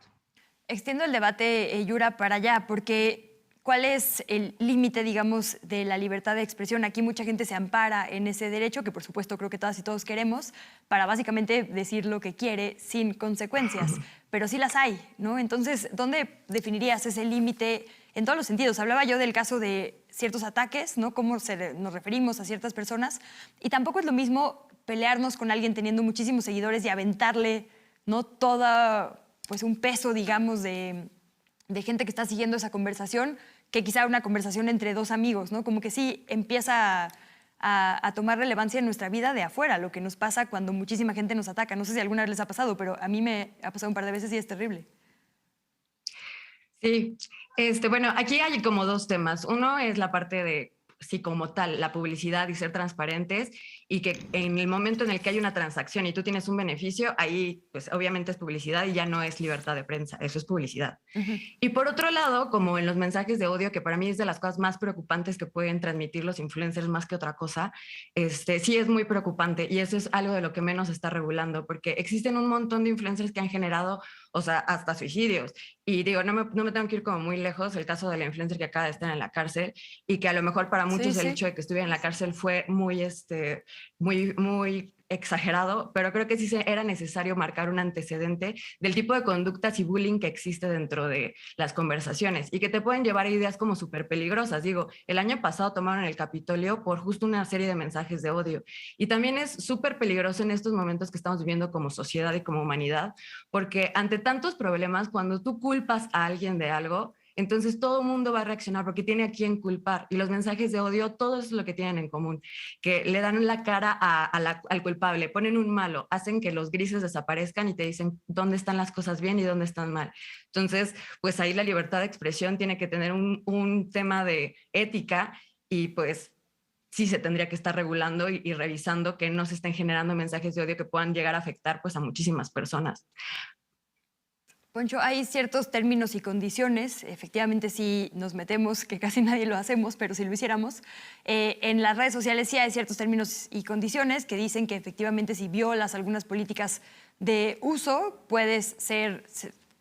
Extiendo el debate, Yura, para allá, porque ¿cuál es el límite, digamos, de la libertad de expresión? Aquí mucha gente se ampara en ese derecho, que por supuesto creo que todas y todos queremos, para básicamente decir lo que quiere sin consecuencias, pero sí las hay, ¿no? Entonces, ¿dónde definirías ese límite en todos los sentidos? Hablaba yo del caso de ciertos ataques, ¿no? Cómo nos referimos a ciertas personas, y tampoco es lo mismo pelearnos con alguien teniendo muchísimos seguidores y aventarle, ¿no?, toda, pues, un peso, digamos, de gente que está siguiendo esa conversación, que quizá una conversación entre dos amigos, ¿no? Como que sí empieza a tomar relevancia en nuestra vida de afuera, lo que nos pasa cuando muchísima gente nos ataca. No sé si alguna vez les ha pasado, pero a mí me ha pasado un par de veces y es terrible. Sí, bueno, aquí hay como dos temas. Uno es la parte de sí, como tal, la publicidad y ser transparentes, y que en el momento en el que hay una transacción y tú tienes un beneficio, ahí pues obviamente es publicidad y ya no es libertad de prensa, eso es publicidad. Y por otro lado, como en los mensajes de odio, que para mí es de las cosas más preocupantes que pueden transmitir los influencers más que otra cosa, sí es muy preocupante, y eso es algo de lo que menos se está regulando, porque existen un montón de influencers que han generado, o sea, hasta suicidios. Y digo, no me tengo que ir como muy lejos, el caso de la influencer que acaba de estar en la cárcel, y que a lo mejor para muchos el hecho de que estuviera en la cárcel fue muy, muy exagerado, pero creo que sí era necesario marcar un antecedente del tipo de conductas y bullying que existe dentro de las conversaciones y que te pueden llevar a ideas como súper peligrosas. Digo, el año pasado tomaron el Capitolio por justo una serie de mensajes de odio, y también es súper peligroso en estos momentos que estamos viviendo como sociedad y como humanidad, porque ante tantos problemas, cuando tú culpas a alguien de algo, entonces todo el mundo va a reaccionar porque tiene a quién culpar, y los mensajes de odio, todo es lo que tienen en común, que le dan la cara al culpable, ponen un malo, hacen que los grises desaparezcan y te dicen dónde están las cosas bien y dónde están mal. Entonces, pues ahí la libertad de expresión tiene que tener un tema de ética, y pues sí se tendría que estar regulando y revisando que no se estén generando mensajes de odio que puedan llegar a afectar pues a muchísimas personas. Poncho, hay ciertos términos y condiciones, efectivamente si nos metemos, que casi nadie lo hacemos, pero si lo hiciéramos, en las redes sociales sí hay ciertos términos y condiciones que dicen que efectivamente si violas algunas políticas de uso, puedes ser,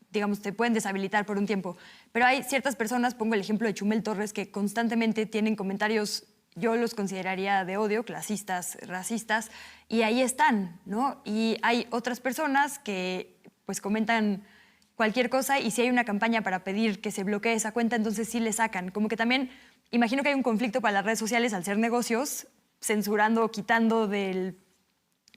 digamos, te pueden deshabilitar por un tiempo. Pero hay ciertas personas, pongo el ejemplo de Chumel Torres, que constantemente tienen comentarios, yo los consideraría de odio, clasistas, racistas, y ahí están, ¿no? Y hay otras personas que pues comentan cualquier cosa, y si hay una campaña para pedir que se bloquee esa cuenta, entonces sí le sacan. Como que también imagino que hay un conflicto para las redes sociales al ser negocios, censurando o quitando del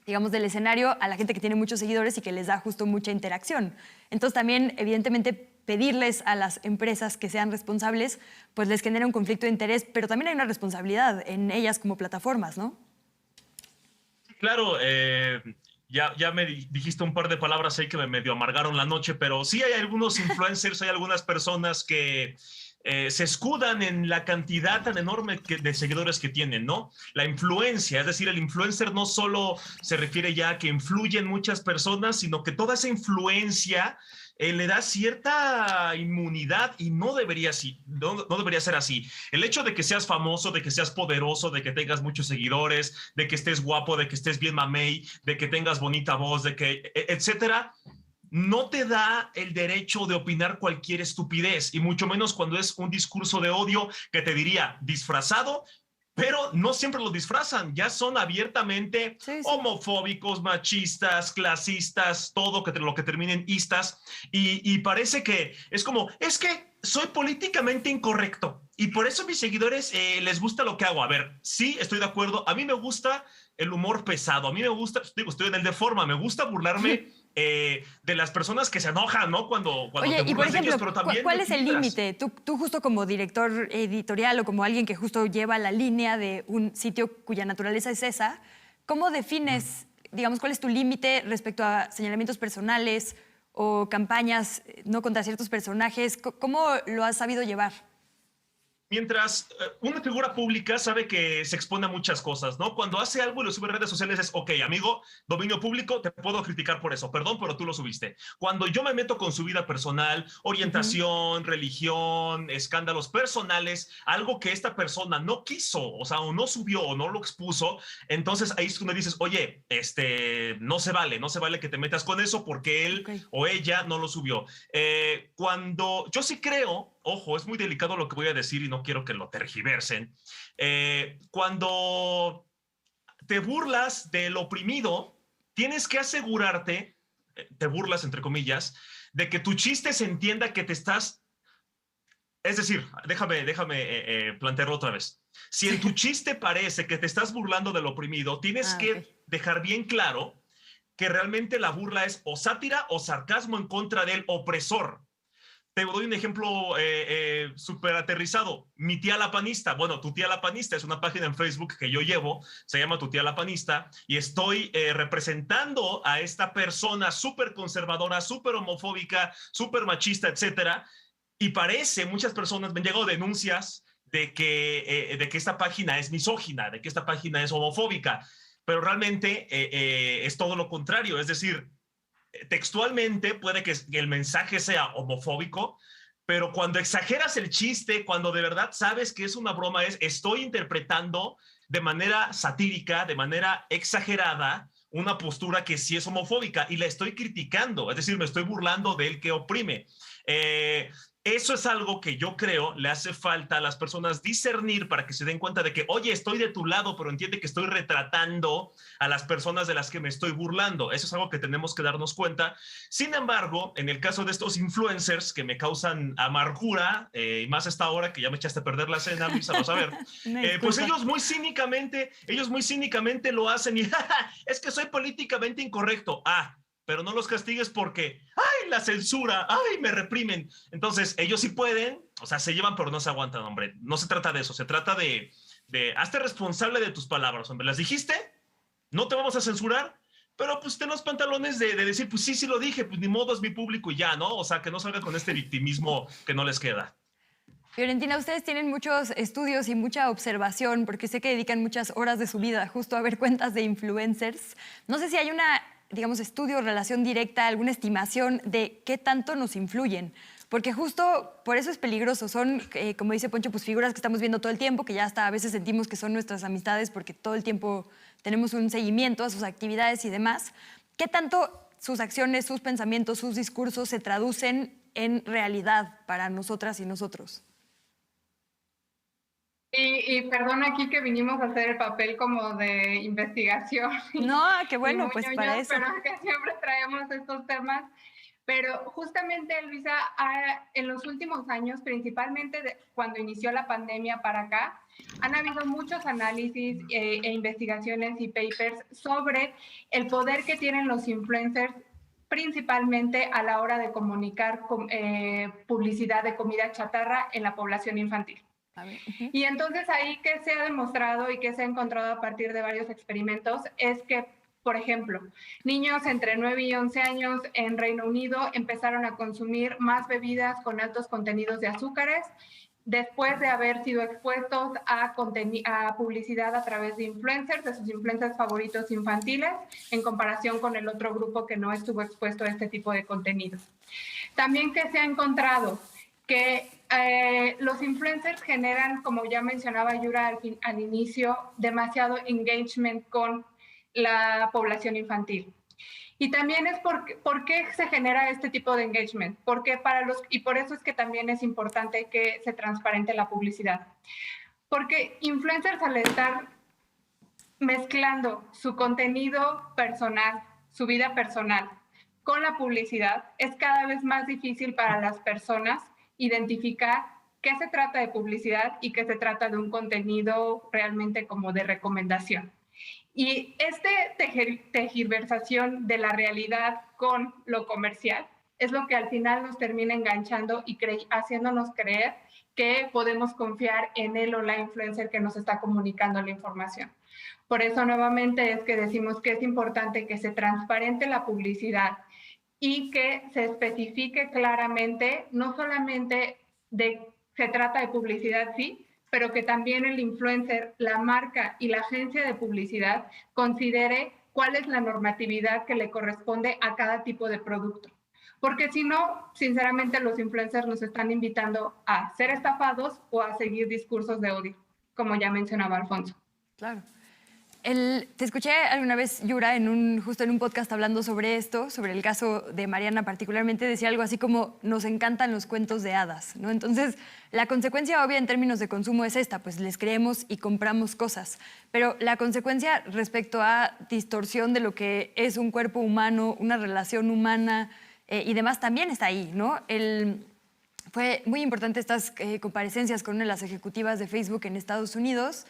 escenario a la gente que tiene muchos seguidores y que les da justo mucha interacción. Entonces también, evidentemente, pedirles a las empresas que sean responsables, pues les genera un conflicto de interés, pero también hay una responsabilidad en ellas como plataformas, ¿no? Claro, ya me dijiste un par de palabras ahí que me medio amargaron la noche, pero sí hay algunos influencers, hay algunas personas que se escudan en la cantidad tan enorme de seguidores que tienen, ¿no? La influencia, es decir, el influencer no solo se refiere ya a que influye en muchas personas, sino que toda esa influencia le da cierta inmunidad, y no debería ser así. El hecho de que seas famoso, de que seas poderoso, de que tengas muchos seguidores, de que estés guapo, de que estés bien mamey, de que tengas bonita voz, de que, etcétera, no te da el derecho de opinar cualquier estupidez, y mucho menos cuando es un discurso de odio que te diría disfrazado, pero no siempre lo disfrazan, ya son abiertamente homofóbicos, machistas, clasistas, todo lo que terminen istas, y parece que es como, es que soy políticamente incorrecto y por eso a mis seguidores les gusta lo que hago. A ver, sí, estoy de acuerdo, a mí me gusta el humor pesado, a mí me gusta, digo, estoy en el de forma, me gusta burlarme de las personas que se enojan, ¿no? Cuando Oye, te y por burlas de ejemplo, ellos, pero también ¿cuál es el filtras. límite? Tú justo como director editorial o como alguien que justo lleva la línea de un sitio cuya naturaleza es esa, ¿cómo defines, digamos, cuál es tu límite respecto a señalamientos personales o campañas no contra ciertos personajes? ¿Cómo lo has sabido llevar? Mientras una figura pública sabe que se expone a muchas cosas, ¿no? Cuando hace algo y lo sube en redes sociales es, ok, amigo, dominio público, te puedo criticar por eso, perdón, pero tú lo subiste. Cuando yo me meto con su vida personal, orientación, religión, escándalos personales, algo que esta persona no quiso, o sea, o no subió o no lo expuso, entonces ahí es cuando dices, oye, no se vale que te metas con eso porque él o ella no lo subió. Cuando yo sí creo, ojo, es muy delicado lo que voy a decir y no quiero que lo tergiversen. Cuando te burlas del oprimido, tienes que asegurarte, te burlas entre comillas, de que tu chiste se entienda que te estás... Es decir, déjame plantearlo otra vez. Si en tu chiste parece que te estás burlando del oprimido, tienes que dejar bien claro que realmente la burla es o sátira o sarcasmo en contra del opresor. Te doy un ejemplo súper aterrizado. Mi tía la panista. Bueno, Tu Tía la Panista es una página en Facebook que yo llevo. Se llama Tu Tía la Panista. Y estoy representando a esta persona súper conservadora, súper homofóbica, súper machista, etcétera. Y muchas personas me han llegado denuncias de que esta página es misógina, de que esta página es homofóbica, pero realmente es todo lo contrario. Es decir, textualmente puede que el mensaje sea homofóbico, pero cuando exageras el chiste, cuando de verdad sabes que es una broma, estoy interpretando de manera satírica, de manera exagerada, una postura que sí es homofóbica y la estoy criticando, es decir, me estoy burlando del que oprime. Eso es algo que yo creo le hace falta a las personas discernir para que se den cuenta de que, oye, estoy de tu lado, pero entiende que estoy retratando a las personas de las que me estoy burlando. Eso es algo que tenemos que darnos cuenta. Sin embargo, en el caso de estos influencers que me causan amargura, y más a esta hora que ya me echaste a perder la cena, Luisa, vas a ver, pues ellos muy cínicamente lo hacen y es que soy políticamente incorrecto. Pero no los castigues porque, ¡ay, la censura! ¡Ay, me reprimen! Entonces, ellos sí pueden, o sea, se llevan, pero no se aguantan, hombre. No se trata de eso, se trata de hazte responsable de tus palabras, hombre. ¿Las dijiste? No te vamos a censurar, pero pues ten los pantalones de decir, pues sí lo dije, pues ni modo, es mi público y ya, ¿no? O sea, que no salga con este victimismo que no les queda. Fiorentina, ustedes tienen muchos estudios y mucha observación, porque sé que dedican muchas horas de su vida justo a ver cuentas de influencers. No sé si hay una, digamos, estudio, relación directa, alguna estimación de qué tanto nos influyen. Porque justo por eso es peligroso. Son, como dice Poncho, pues figuras que estamos viendo todo el tiempo, que ya hasta a veces sentimos que son nuestras amistades porque todo el tiempo tenemos un seguimiento a sus actividades y demás. ¿Qué tanto sus acciones, sus pensamientos, sus discursos se traducen en realidad para nosotras y nosotros? Y perdón aquí que vinimos a hacer el papel como de investigación. No, qué bueno, pues para eso. Pero que siempre traemos estos temas. Pero justamente, Luisa, en los últimos años, principalmente cuando inició la pandemia para acá, han habido muchos análisis e investigaciones y papers sobre el poder que tienen los influencers, principalmente a la hora de comunicar publicidad de comida chatarra en la población infantil. Y entonces ahí que se ha demostrado y que se ha encontrado a partir de varios experimentos es que, por ejemplo, niños entre 9 y 11 años en Reino Unido empezaron a consumir más bebidas con altos contenidos de azúcares después de haber sido expuestos a publicidad a través de influencers, de sus influencers favoritos infantiles, en comparación con el otro grupo que no estuvo expuesto a este tipo de contenido. También que se ha encontrado que los influencers generan, como ya mencionaba Yura al inicio, demasiado engagement con la población infantil. Y también es por qué se genera este tipo de engagement, porque y por eso es que también es importante que se transparente la publicidad. Porque influencers, al estar mezclando su contenido personal, su vida personal, con la publicidad, es cada vez más difícil para las personas identificar qué se trata de publicidad y qué se trata de un contenido realmente como de recomendación. Y tergiversación de la realidad con lo comercial es lo que al final nos termina enganchando y haciéndonos creer que podemos confiar en él o la influencer que nos está comunicando la información. Por eso nuevamente es que decimos que es importante que se transparente la publicidad y que se especifique claramente, no solamente se trata de publicidad, sí, pero que también el influencer, la marca y la agencia de publicidad considere cuál es la normatividad que le corresponde a cada tipo de producto. Porque si no, sinceramente los influencers nos están invitando a ser estafados o a seguir discursos de odio, como ya mencionaba Alfonso. Claro. Te escuché alguna vez, Yura, justo en un podcast hablando sobre esto, sobre el caso de Mariana particularmente, decía algo así como, nos encantan los cuentos de hadas, ¿no? Entonces, la consecuencia obvia en términos de consumo es esta, pues les creemos y compramos cosas. Pero la consecuencia respecto a distorsión de lo que es un cuerpo humano, una relación humana y demás también está ahí, ¿no? Fue muy importante estas comparecencias con una de las ejecutivas de Facebook en Estados Unidos,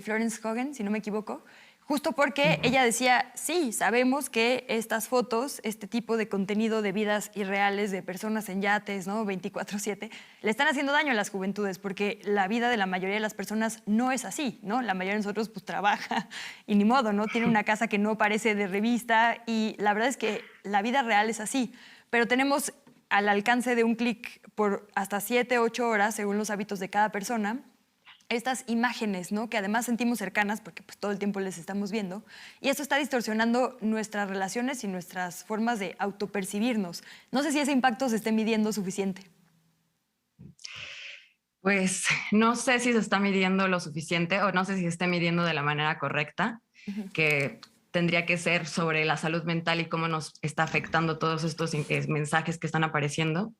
Florence Hogan, si no me equivoco, justo porque ella decía, sí, sabemos que estas fotos, este tipo de contenido de vidas irreales de personas en yates, ¿no? 24/7, le están haciendo daño a las juventudes porque la vida de la mayoría de las personas no es así, ¿no? La mayoría de nosotros pues trabaja y ni modo, ¿no? Tiene una casa que no parece de revista y la verdad es que la vida real es así, pero tenemos al alcance de un clic por hasta 7, 8 horas, según los hábitos de cada persona, estas imágenes, ¿no? Que además sentimos cercanas porque pues, todo el tiempo les estamos viendo. Y eso está distorsionando nuestras relaciones y nuestras formas de autopercibirnos. No sé si ese impacto se esté midiendo suficiente. Pues no sé si se está midiendo lo suficiente o no sé si se está midiendo de la manera correcta, que tendría que ser sobre la salud mental y cómo nos está afectando todos estos mensajes que están apareciendo.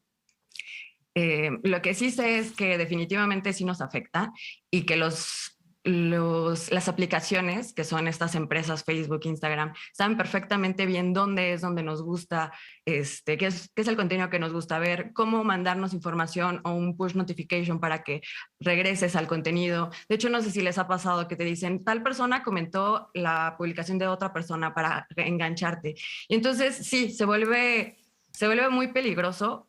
Lo que sí sé es que definitivamente sí nos afecta y que las aplicaciones, que son estas empresas, Facebook, Instagram, saben perfectamente bien dónde es donde nos gusta, qué es el contenido que nos gusta ver, cómo mandarnos información o un push notification para que regreses al contenido. De hecho, no sé si les ha pasado que te dicen, tal persona comentó la publicación de otra persona para engancharte. Y entonces, sí, se vuelve muy peligroso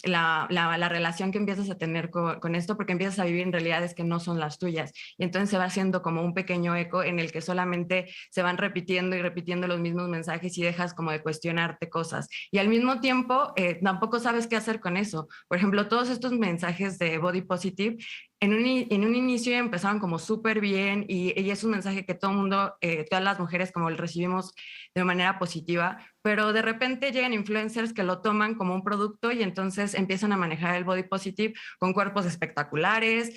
la relación que empiezas a tener con esto, porque empiezas a vivir en realidades que no son las tuyas. Y entonces se va haciendo como un pequeño eco en el que solamente se van repitiendo y repitiendo los mismos mensajes y dejas como de cuestionarte cosas. Y al mismo tiempo, tampoco sabes qué hacer con eso. Por ejemplo, todos estos mensajes de body positive, en un inicio empezaron como súper bien y es un mensaje que todo el mundo, todas las mujeres como lo recibimos de manera positiva, pero de repente llegan influencers que lo toman como un producto y entonces empiezan a manejar el body positive con cuerpos espectaculares,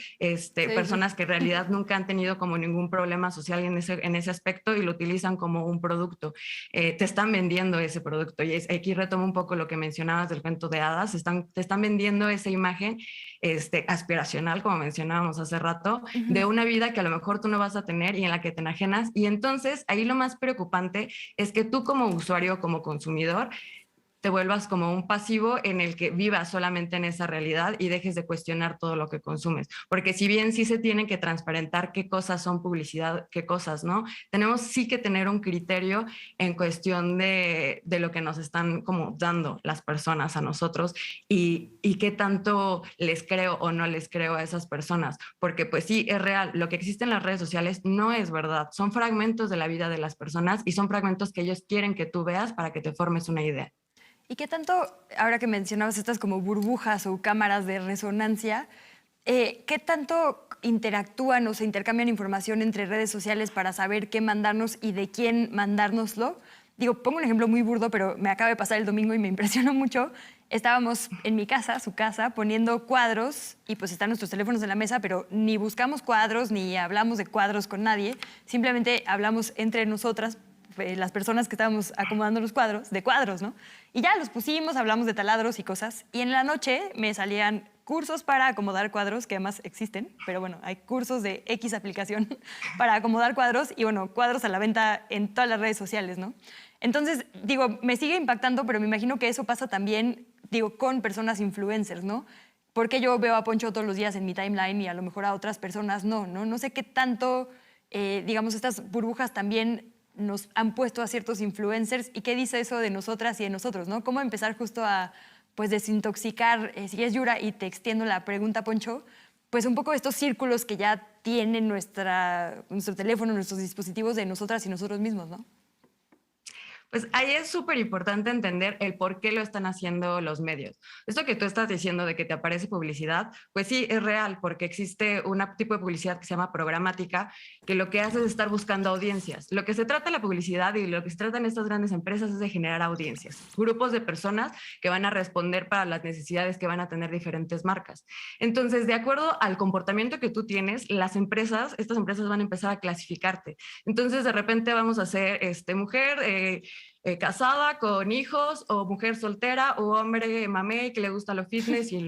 personas que en realidad nunca han tenido como ningún problema social en ese aspecto y lo utilizan como un producto. Te están vendiendo ese producto y aquí retomo un poco lo que mencionabas del cuento de hadas, te están vendiendo esa imagen aspiracional, como mencionábamos hace rato, de una vida que a lo mejor tú no vas a tener y en la que te enajenas. Y entonces ahí lo más preocupante es que tú como usuario, como consumidor, te vuelvas como un pasivo en el que vivas solamente en esa realidad y dejes de cuestionar todo lo que consumes. Porque si bien sí se tienen que transparentar qué cosas son publicidad, qué cosas no, tenemos sí que tener un criterio en cuestión de lo que nos están como dando las personas a nosotros y qué tanto les creo o no les creo a esas personas. Porque pues sí, es real, lo que existe en las redes sociales no es verdad, son fragmentos de la vida de las personas y son fragmentos que ellos quieren que tú veas para que te formes una idea. ¿Y qué tanto, ahora que mencionabas estas como burbujas o cámaras de resonancia, qué tanto interactúan o se intercambian información entre redes sociales para saber qué mandarnos y de quién mandárnoslo? Digo, pongo un ejemplo muy burdo, pero me acaba de pasar el domingo y me impresionó mucho. Estábamos en mi casa, su casa, poniendo cuadros y pues están nuestros teléfonos en la mesa, pero ni buscamos cuadros ni hablamos de cuadros con nadie, simplemente hablamos entre nosotras, las personas que estábamos acomodando los cuadros, de cuadros, ¿no? Y ya los pusimos, hablamos de taladros y cosas. Y en la noche me salían cursos para acomodar cuadros, que además existen, pero bueno, hay cursos de X aplicación para acomodar cuadros y bueno, cuadros a la venta en todas las redes sociales, ¿no? Entonces, digo, me sigue impactando, pero me imagino que eso pasa también, digo, con personas influencers, ¿no? Porque yo veo a Poncho todos los días en mi timeline y a lo mejor a otras personas no, ¿no? No sé qué tanto, digamos, estas burbujas también nos han puesto a ciertos influencers y qué dice eso de nosotras y de nosotros, ¿no? Cómo empezar justo a, pues, desintoxicar, si es Yura, y te extiendo la pregunta, Poncho, pues un poco estos círculos que ya tienen nuestro teléfono, nuestros dispositivos de nosotras y nosotros mismos, ¿no? Pues ahí es súper importante entender el por qué lo están haciendo los medios. Esto que tú estás diciendo de que te aparece publicidad, pues sí, es real, porque existe un tipo de publicidad que se llama programática, que lo que hace es estar buscando audiencias. Lo que se trata de la publicidad y lo que se trata en estas grandes empresas es de generar audiencias, grupos de personas que van a responder para las necesidades que van a tener diferentes marcas. Entonces, de acuerdo al comportamiento que tú tienes, estas empresas van a empezar a clasificarte. Entonces, de repente vamos a hacer mujer casada con hijos o mujer soltera o hombre mamé que le gusta lo fitness y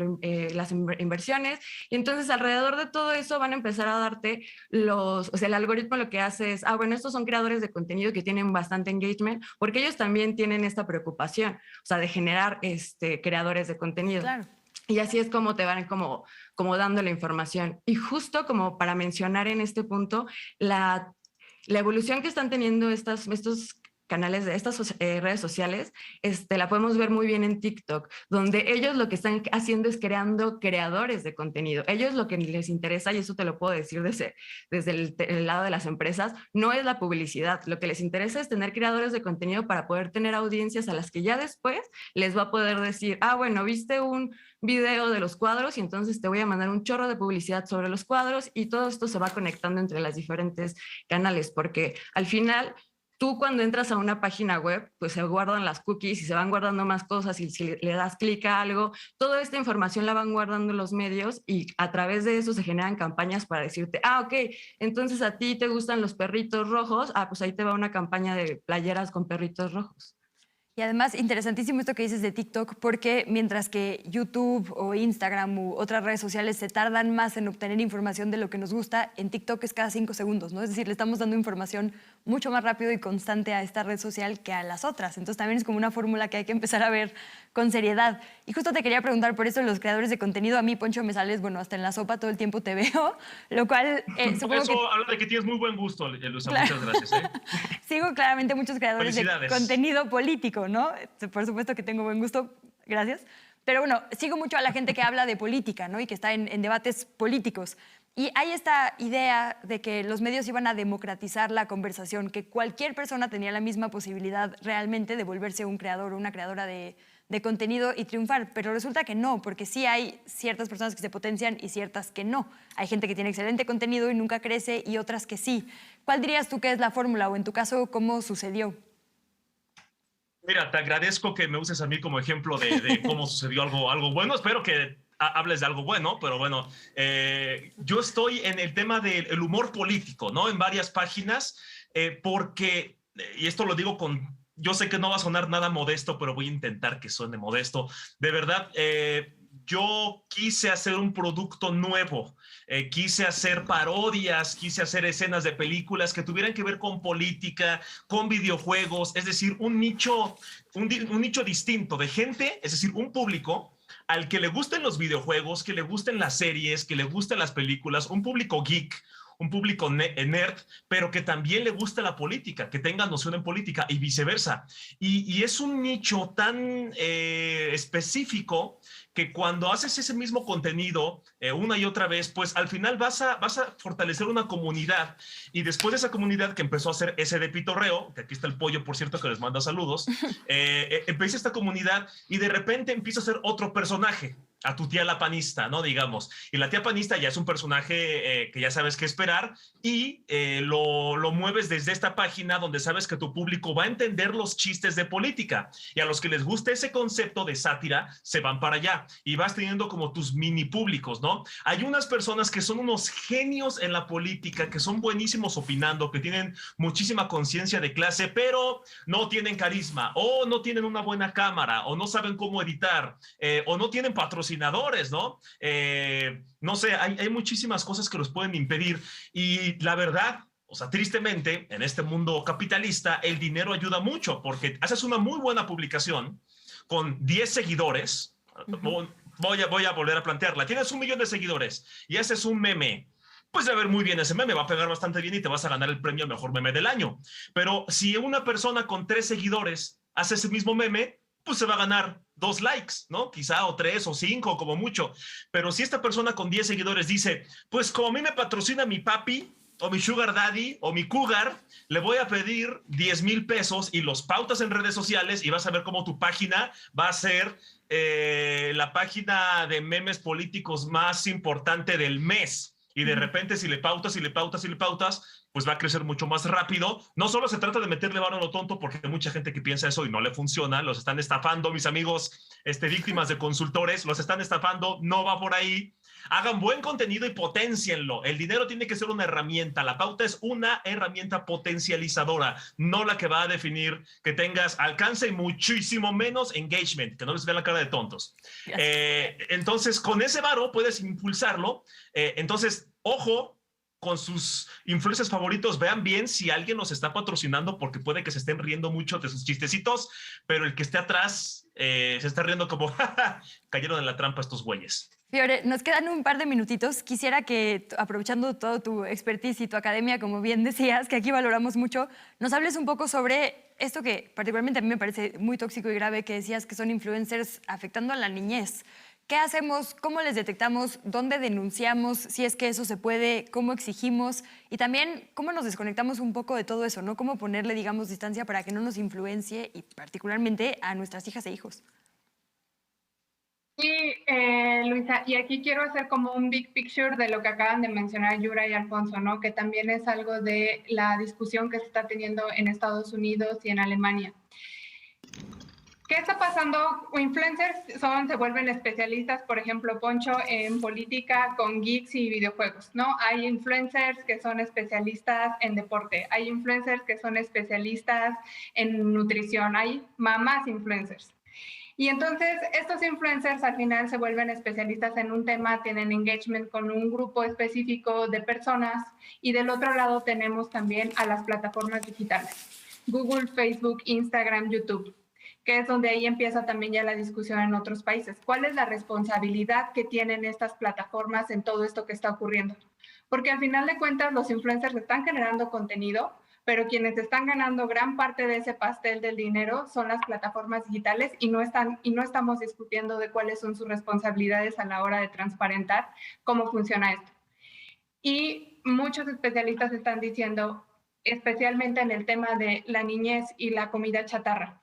las inversiones. Y entonces alrededor de todo eso van a empezar a darte el algoritmo lo que hace es, bueno, estos son creadores de contenido que tienen bastante engagement porque ellos también tienen esta preocupación, o sea, de generar creadores de contenido. Claro. Y así es como te van como dando la información. Y justo como para mencionar en este punto, la evolución que están teniendo estos canales, de estas redes sociales, la podemos ver muy bien en TikTok, donde ellos lo que están haciendo es creando creadores de contenido. Ellos lo que les interesa, y eso te lo puedo decir desde el lado de las empresas, no es la publicidad. Lo que les interesa es tener creadores de contenido para poder tener audiencias a las que ya después les va a poder decir, ah, bueno, viste un video de los cuadros y entonces te voy a mandar un chorro de publicidad sobre los cuadros, y todo esto se va conectando entre las diferentes canales, porque al final tú cuando entras a una página web, pues se guardan las cookies y se van guardando más cosas, y si le das clic a algo, toda esta información la van guardando los medios, y a través de eso se generan campañas para decirte, ah, ok, entonces a ti te gustan los perritos rojos, ah, pues ahí te va una campaña de playeras con perritos rojos. Y además, interesantísimo esto que dices de TikTok, porque mientras que YouTube o Instagram u otras redes sociales se tardan más en obtener información de lo que nos gusta, en TikTok es cada 5 segundos, ¿no? Es decir, le estamos dando información mucho más rápido y constante a esta red social que a las otras. Entonces también es como una fórmula que hay que empezar a ver con seriedad. Y justo te quería preguntar por eso, los creadores de contenido. A mí, Poncho, me sales, bueno, hasta en la sopa todo el tiempo te veo, lo cual supongo eso que... habla de que tienes muy buen gusto, Luisa. Claro. Muchas gracias. Sigo claramente muchos creadores de contenido político, ¿no? Por supuesto que tengo buen gusto, gracias. Pero bueno, sigo mucho a la gente que habla de política, ¿no? Y que está en debates políticos. Y hay esta idea de que los medios iban a democratizar la conversación, que cualquier persona tenía la misma posibilidad realmente de volverse un creador o una creadora de contenido y triunfar, pero resulta que no, porque sí hay ciertas personas que se potencian y ciertas que no. Hay gente que tiene excelente contenido y nunca crece, y otras que sí. ¿Cuál dirías tú que es la fórmula, o en tu caso, cómo sucedió? Mira, te agradezco que me uses a mí como ejemplo de cómo sucedió algo bueno. Espero que hables de algo bueno, pero bueno, yo estoy en el tema del humor político, ¿no? En varias páginas, porque, y esto lo digo yo sé que no va a sonar nada modesto, pero voy a intentar que suene modesto. De verdad, yo quise hacer un producto nuevo, quise hacer parodias, quise hacer escenas de películas que tuvieran que ver con política, con videojuegos, es decir, un nicho distinto de gente, es decir, un público al que le gusten los videojuegos, que le gusten las series, que le gusten las películas, un público geek, un público nerd, pero que también le gusta la política, que tenga noción en política y viceversa. Y es un nicho tan específico que cuando haces ese mismo contenido una y otra vez, pues al final vas a fortalecer una comunidad, y después de esa comunidad que empezó a hacer ese de pitorreo, que aquí está el pollo, por cierto, que les manda saludos, empieza esta comunidad y de repente empieza a ser otro personaje, a tu tía la panista, ¿no? Digamos. Y la tía panista ya es un personaje que ya sabes qué esperar, y lo mueves desde esta página donde sabes que tu público va a entender los chistes de política, y a los que les guste ese concepto de sátira se van para allá, y vas teniendo como tus mini públicos, ¿no? Hay unas personas que son unos genios en la política, que son buenísimos opinando, que tienen muchísima conciencia de clase, pero no tienen carisma, o no tienen una buena cámara, o no saben cómo editar, o no tienen patrocinadores, ¿no? No sé, hay muchísimas cosas que los pueden impedir, y la verdad, o sea, tristemente, en este mundo capitalista, el dinero ayuda mucho, porque haces una muy buena publicación con 10 seguidores, voy a volver a plantearla, tienes 1 millón de seguidores y haces un meme, pues va a ver muy bien ese meme, va a pegar bastante bien y te vas a ganar el premio al mejor meme del año. Pero si una persona con 3 seguidores hace ese mismo meme, pues se va a ganar 2 likes, ¿no? Quizá, o 3 o 5 como mucho. Pero si esta persona con 10 seguidores dice, pues como a mí me patrocina mi papi, o mi sugar daddy, o mi cougar, le voy a pedir 10,000 pesos, y los pautas en redes sociales, y vas a ver cómo tu página va a ser la página de memes políticos más importante del mes. Y de repente, si le pautas, pues va a crecer mucho más rápido. No solo se trata de meterle varo a lo tonto, porque hay mucha gente que piensa eso y no le funciona. Los están estafando, mis amigos, víctimas de consultores, los están estafando, no va por ahí. Hagan buen contenido y potencienlo. El dinero tiene que ser una herramienta. La pauta es una herramienta potencializadora, no la que va a definir que tengas alcance y muchísimo menos engagement, que no les vean la cara de tontos. Entonces, con ese varo puedes impulsarlo. Entonces, ojo con sus influencers favoritos, vean bien si alguien los está patrocinando, porque puede que se estén riendo mucho de sus chistecitos, pero el que esté atrás se está riendo como, cayeron en la trampa estos güeyes. Fiore, nos quedan un par de minutitos. Quisiera que, aprovechando todo tu expertise y tu academia, como bien decías, que aquí valoramos mucho, nos hables un poco sobre esto que particularmente a mí me parece muy tóxico y grave, que decías que son influencers afectando a la niñez. ¿Qué hacemos? ¿Cómo les detectamos? ¿Dónde denunciamos? Si es que eso se puede, ¿cómo exigimos? Y también, ¿cómo nos desconectamos un poco de todo eso, ¿no? ¿Cómo ponerle, digamos, distancia para que no nos influencie y particularmente a nuestras hijas e hijos? Sí, Luisa, y aquí quiero hacer como un big picture de lo que acaban de mencionar Yura y Alfonso, ¿no? Que también es algo de la discusión que se está teniendo en Estados Unidos y en Alemania. ¿Qué está pasando? Influencers se vuelven especialistas, por ejemplo, Poncho, en política con geeks y videojuegos, ¿no? Hay influencers que son especialistas en deporte, hay influencers que son especialistas en nutrición, hay mamás influencers. Y entonces estos influencers al final se vuelven especialistas en un tema, tienen engagement con un grupo específico de personas y del otro lado tenemos también a las plataformas digitales, Google, Facebook, Instagram, YouTube, que es donde ahí empieza también ya la discusión en otros países. ¿Cuál es la responsabilidad que tienen estas plataformas en todo esto que está ocurriendo? Porque al final de cuentas los influencers están generando contenido, pero quienes están ganando gran parte de ese pastel del dinero son las plataformas digitales y no estamos discutiendo de cuáles son sus responsabilidades a la hora de transparentar cómo funciona esto. Y muchos especialistas están diciendo, especialmente en el tema de la niñez y la comida chatarra,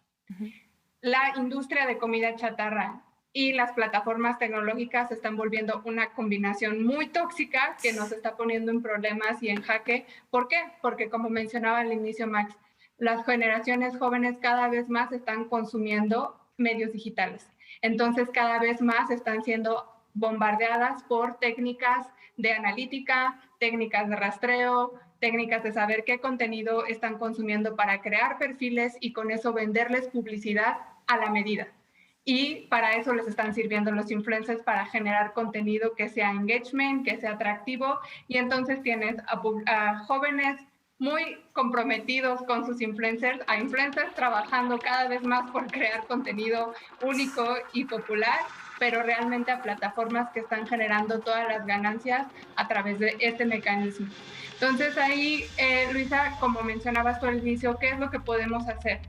la industria de comida chatarra y las plataformas tecnológicas se están volviendo una combinación muy tóxica que nos está poniendo en problemas y en jaque. ¿Por qué? Porque como mencionaba al inicio Max, las generaciones jóvenes cada vez más están consumiendo medios digitales. Entonces cada vez más están siendo bombardeadas por técnicas de analítica, técnicas de rastreo, técnicas de saber qué contenido están consumiendo para crear perfiles y con eso venderles publicidad a la medida. Y para eso les están sirviendo los influencers para generar contenido que sea engagement, que sea atractivo. Y entonces tienes a jóvenes muy comprometidos con sus influencers, a influencers trabajando cada vez más por crear contenido único y popular, pero realmente a plataformas que están generando todas las ganancias a través de este mecanismo. Entonces ahí, Luisa, como mencionabas tú al inicio, ¿qué es lo que podemos hacer?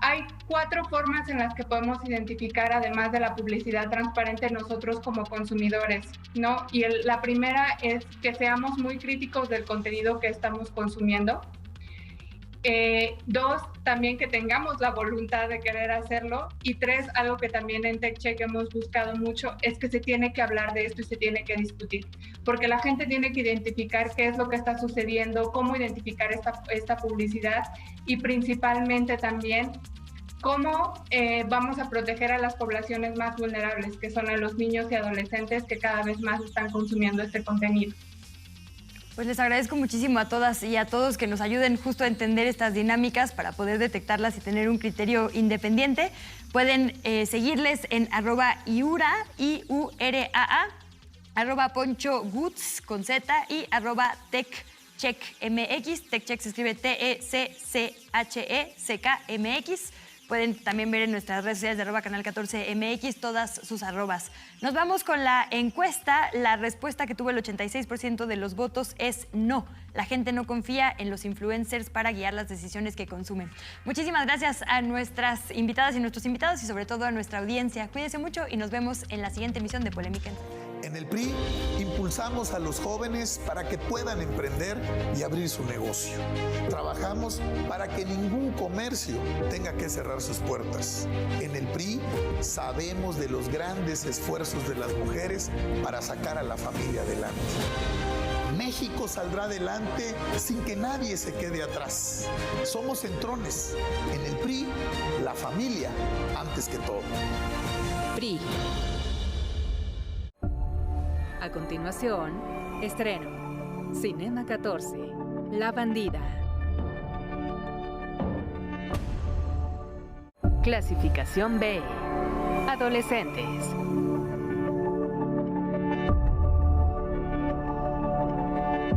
Hay 4 formas en las que podemos identificar, además de la publicidad transparente, nosotros como consumidores, ¿no? Y la primera es que seamos muy críticos del contenido que estamos consumiendo. 2, también que tengamos la voluntad de querer hacerlo. Y 3, algo que también en TechCheck hemos buscado mucho, es que se tiene que hablar de esto y se tiene que discutir. Porque la gente tiene que identificar qué es lo que está sucediendo, cómo identificar esta publicidad y principalmente también cómo vamos a proteger a las poblaciones más vulnerables, que son a los niños y adolescentes que cada vez más están consumiendo este contenido. Pues les agradezco muchísimo a todas y a todos que nos ayuden justo a entender estas dinámicas para poder detectarlas y tener un criterio independiente. Pueden seguirles en @iura, IURAA, @ponchogoods con Z y @techcheckmx. TechCheck se escribe TECCHECKMX. Pueden también ver en nuestras redes sociales de @canal14mx todas sus arrobas. Nos vamos con la encuesta. La respuesta que tuvo el 86% de los votos es no. La gente no confía en los influencers para guiar las decisiones que consumen. Muchísimas gracias a nuestras invitadas y nuestros invitados y sobre todo a nuestra audiencia. Cuídense mucho y nos vemos en la siguiente emisión de Polémica. En el PRI impulsamos a los jóvenes para que puedan emprender y abrir su negocio. Trabajamos para que ningún comercio tenga que cerrar sus puertas. En el PRI sabemos de los grandes esfuerzos de las mujeres para sacar a la familia adelante. México saldrá adelante sin que nadie se quede atrás. Somos centrones. En el PRI, la familia antes que todo. PRI. A continuación, estreno. Cinema 14. La bandida. Clasificación B. Adolescentes.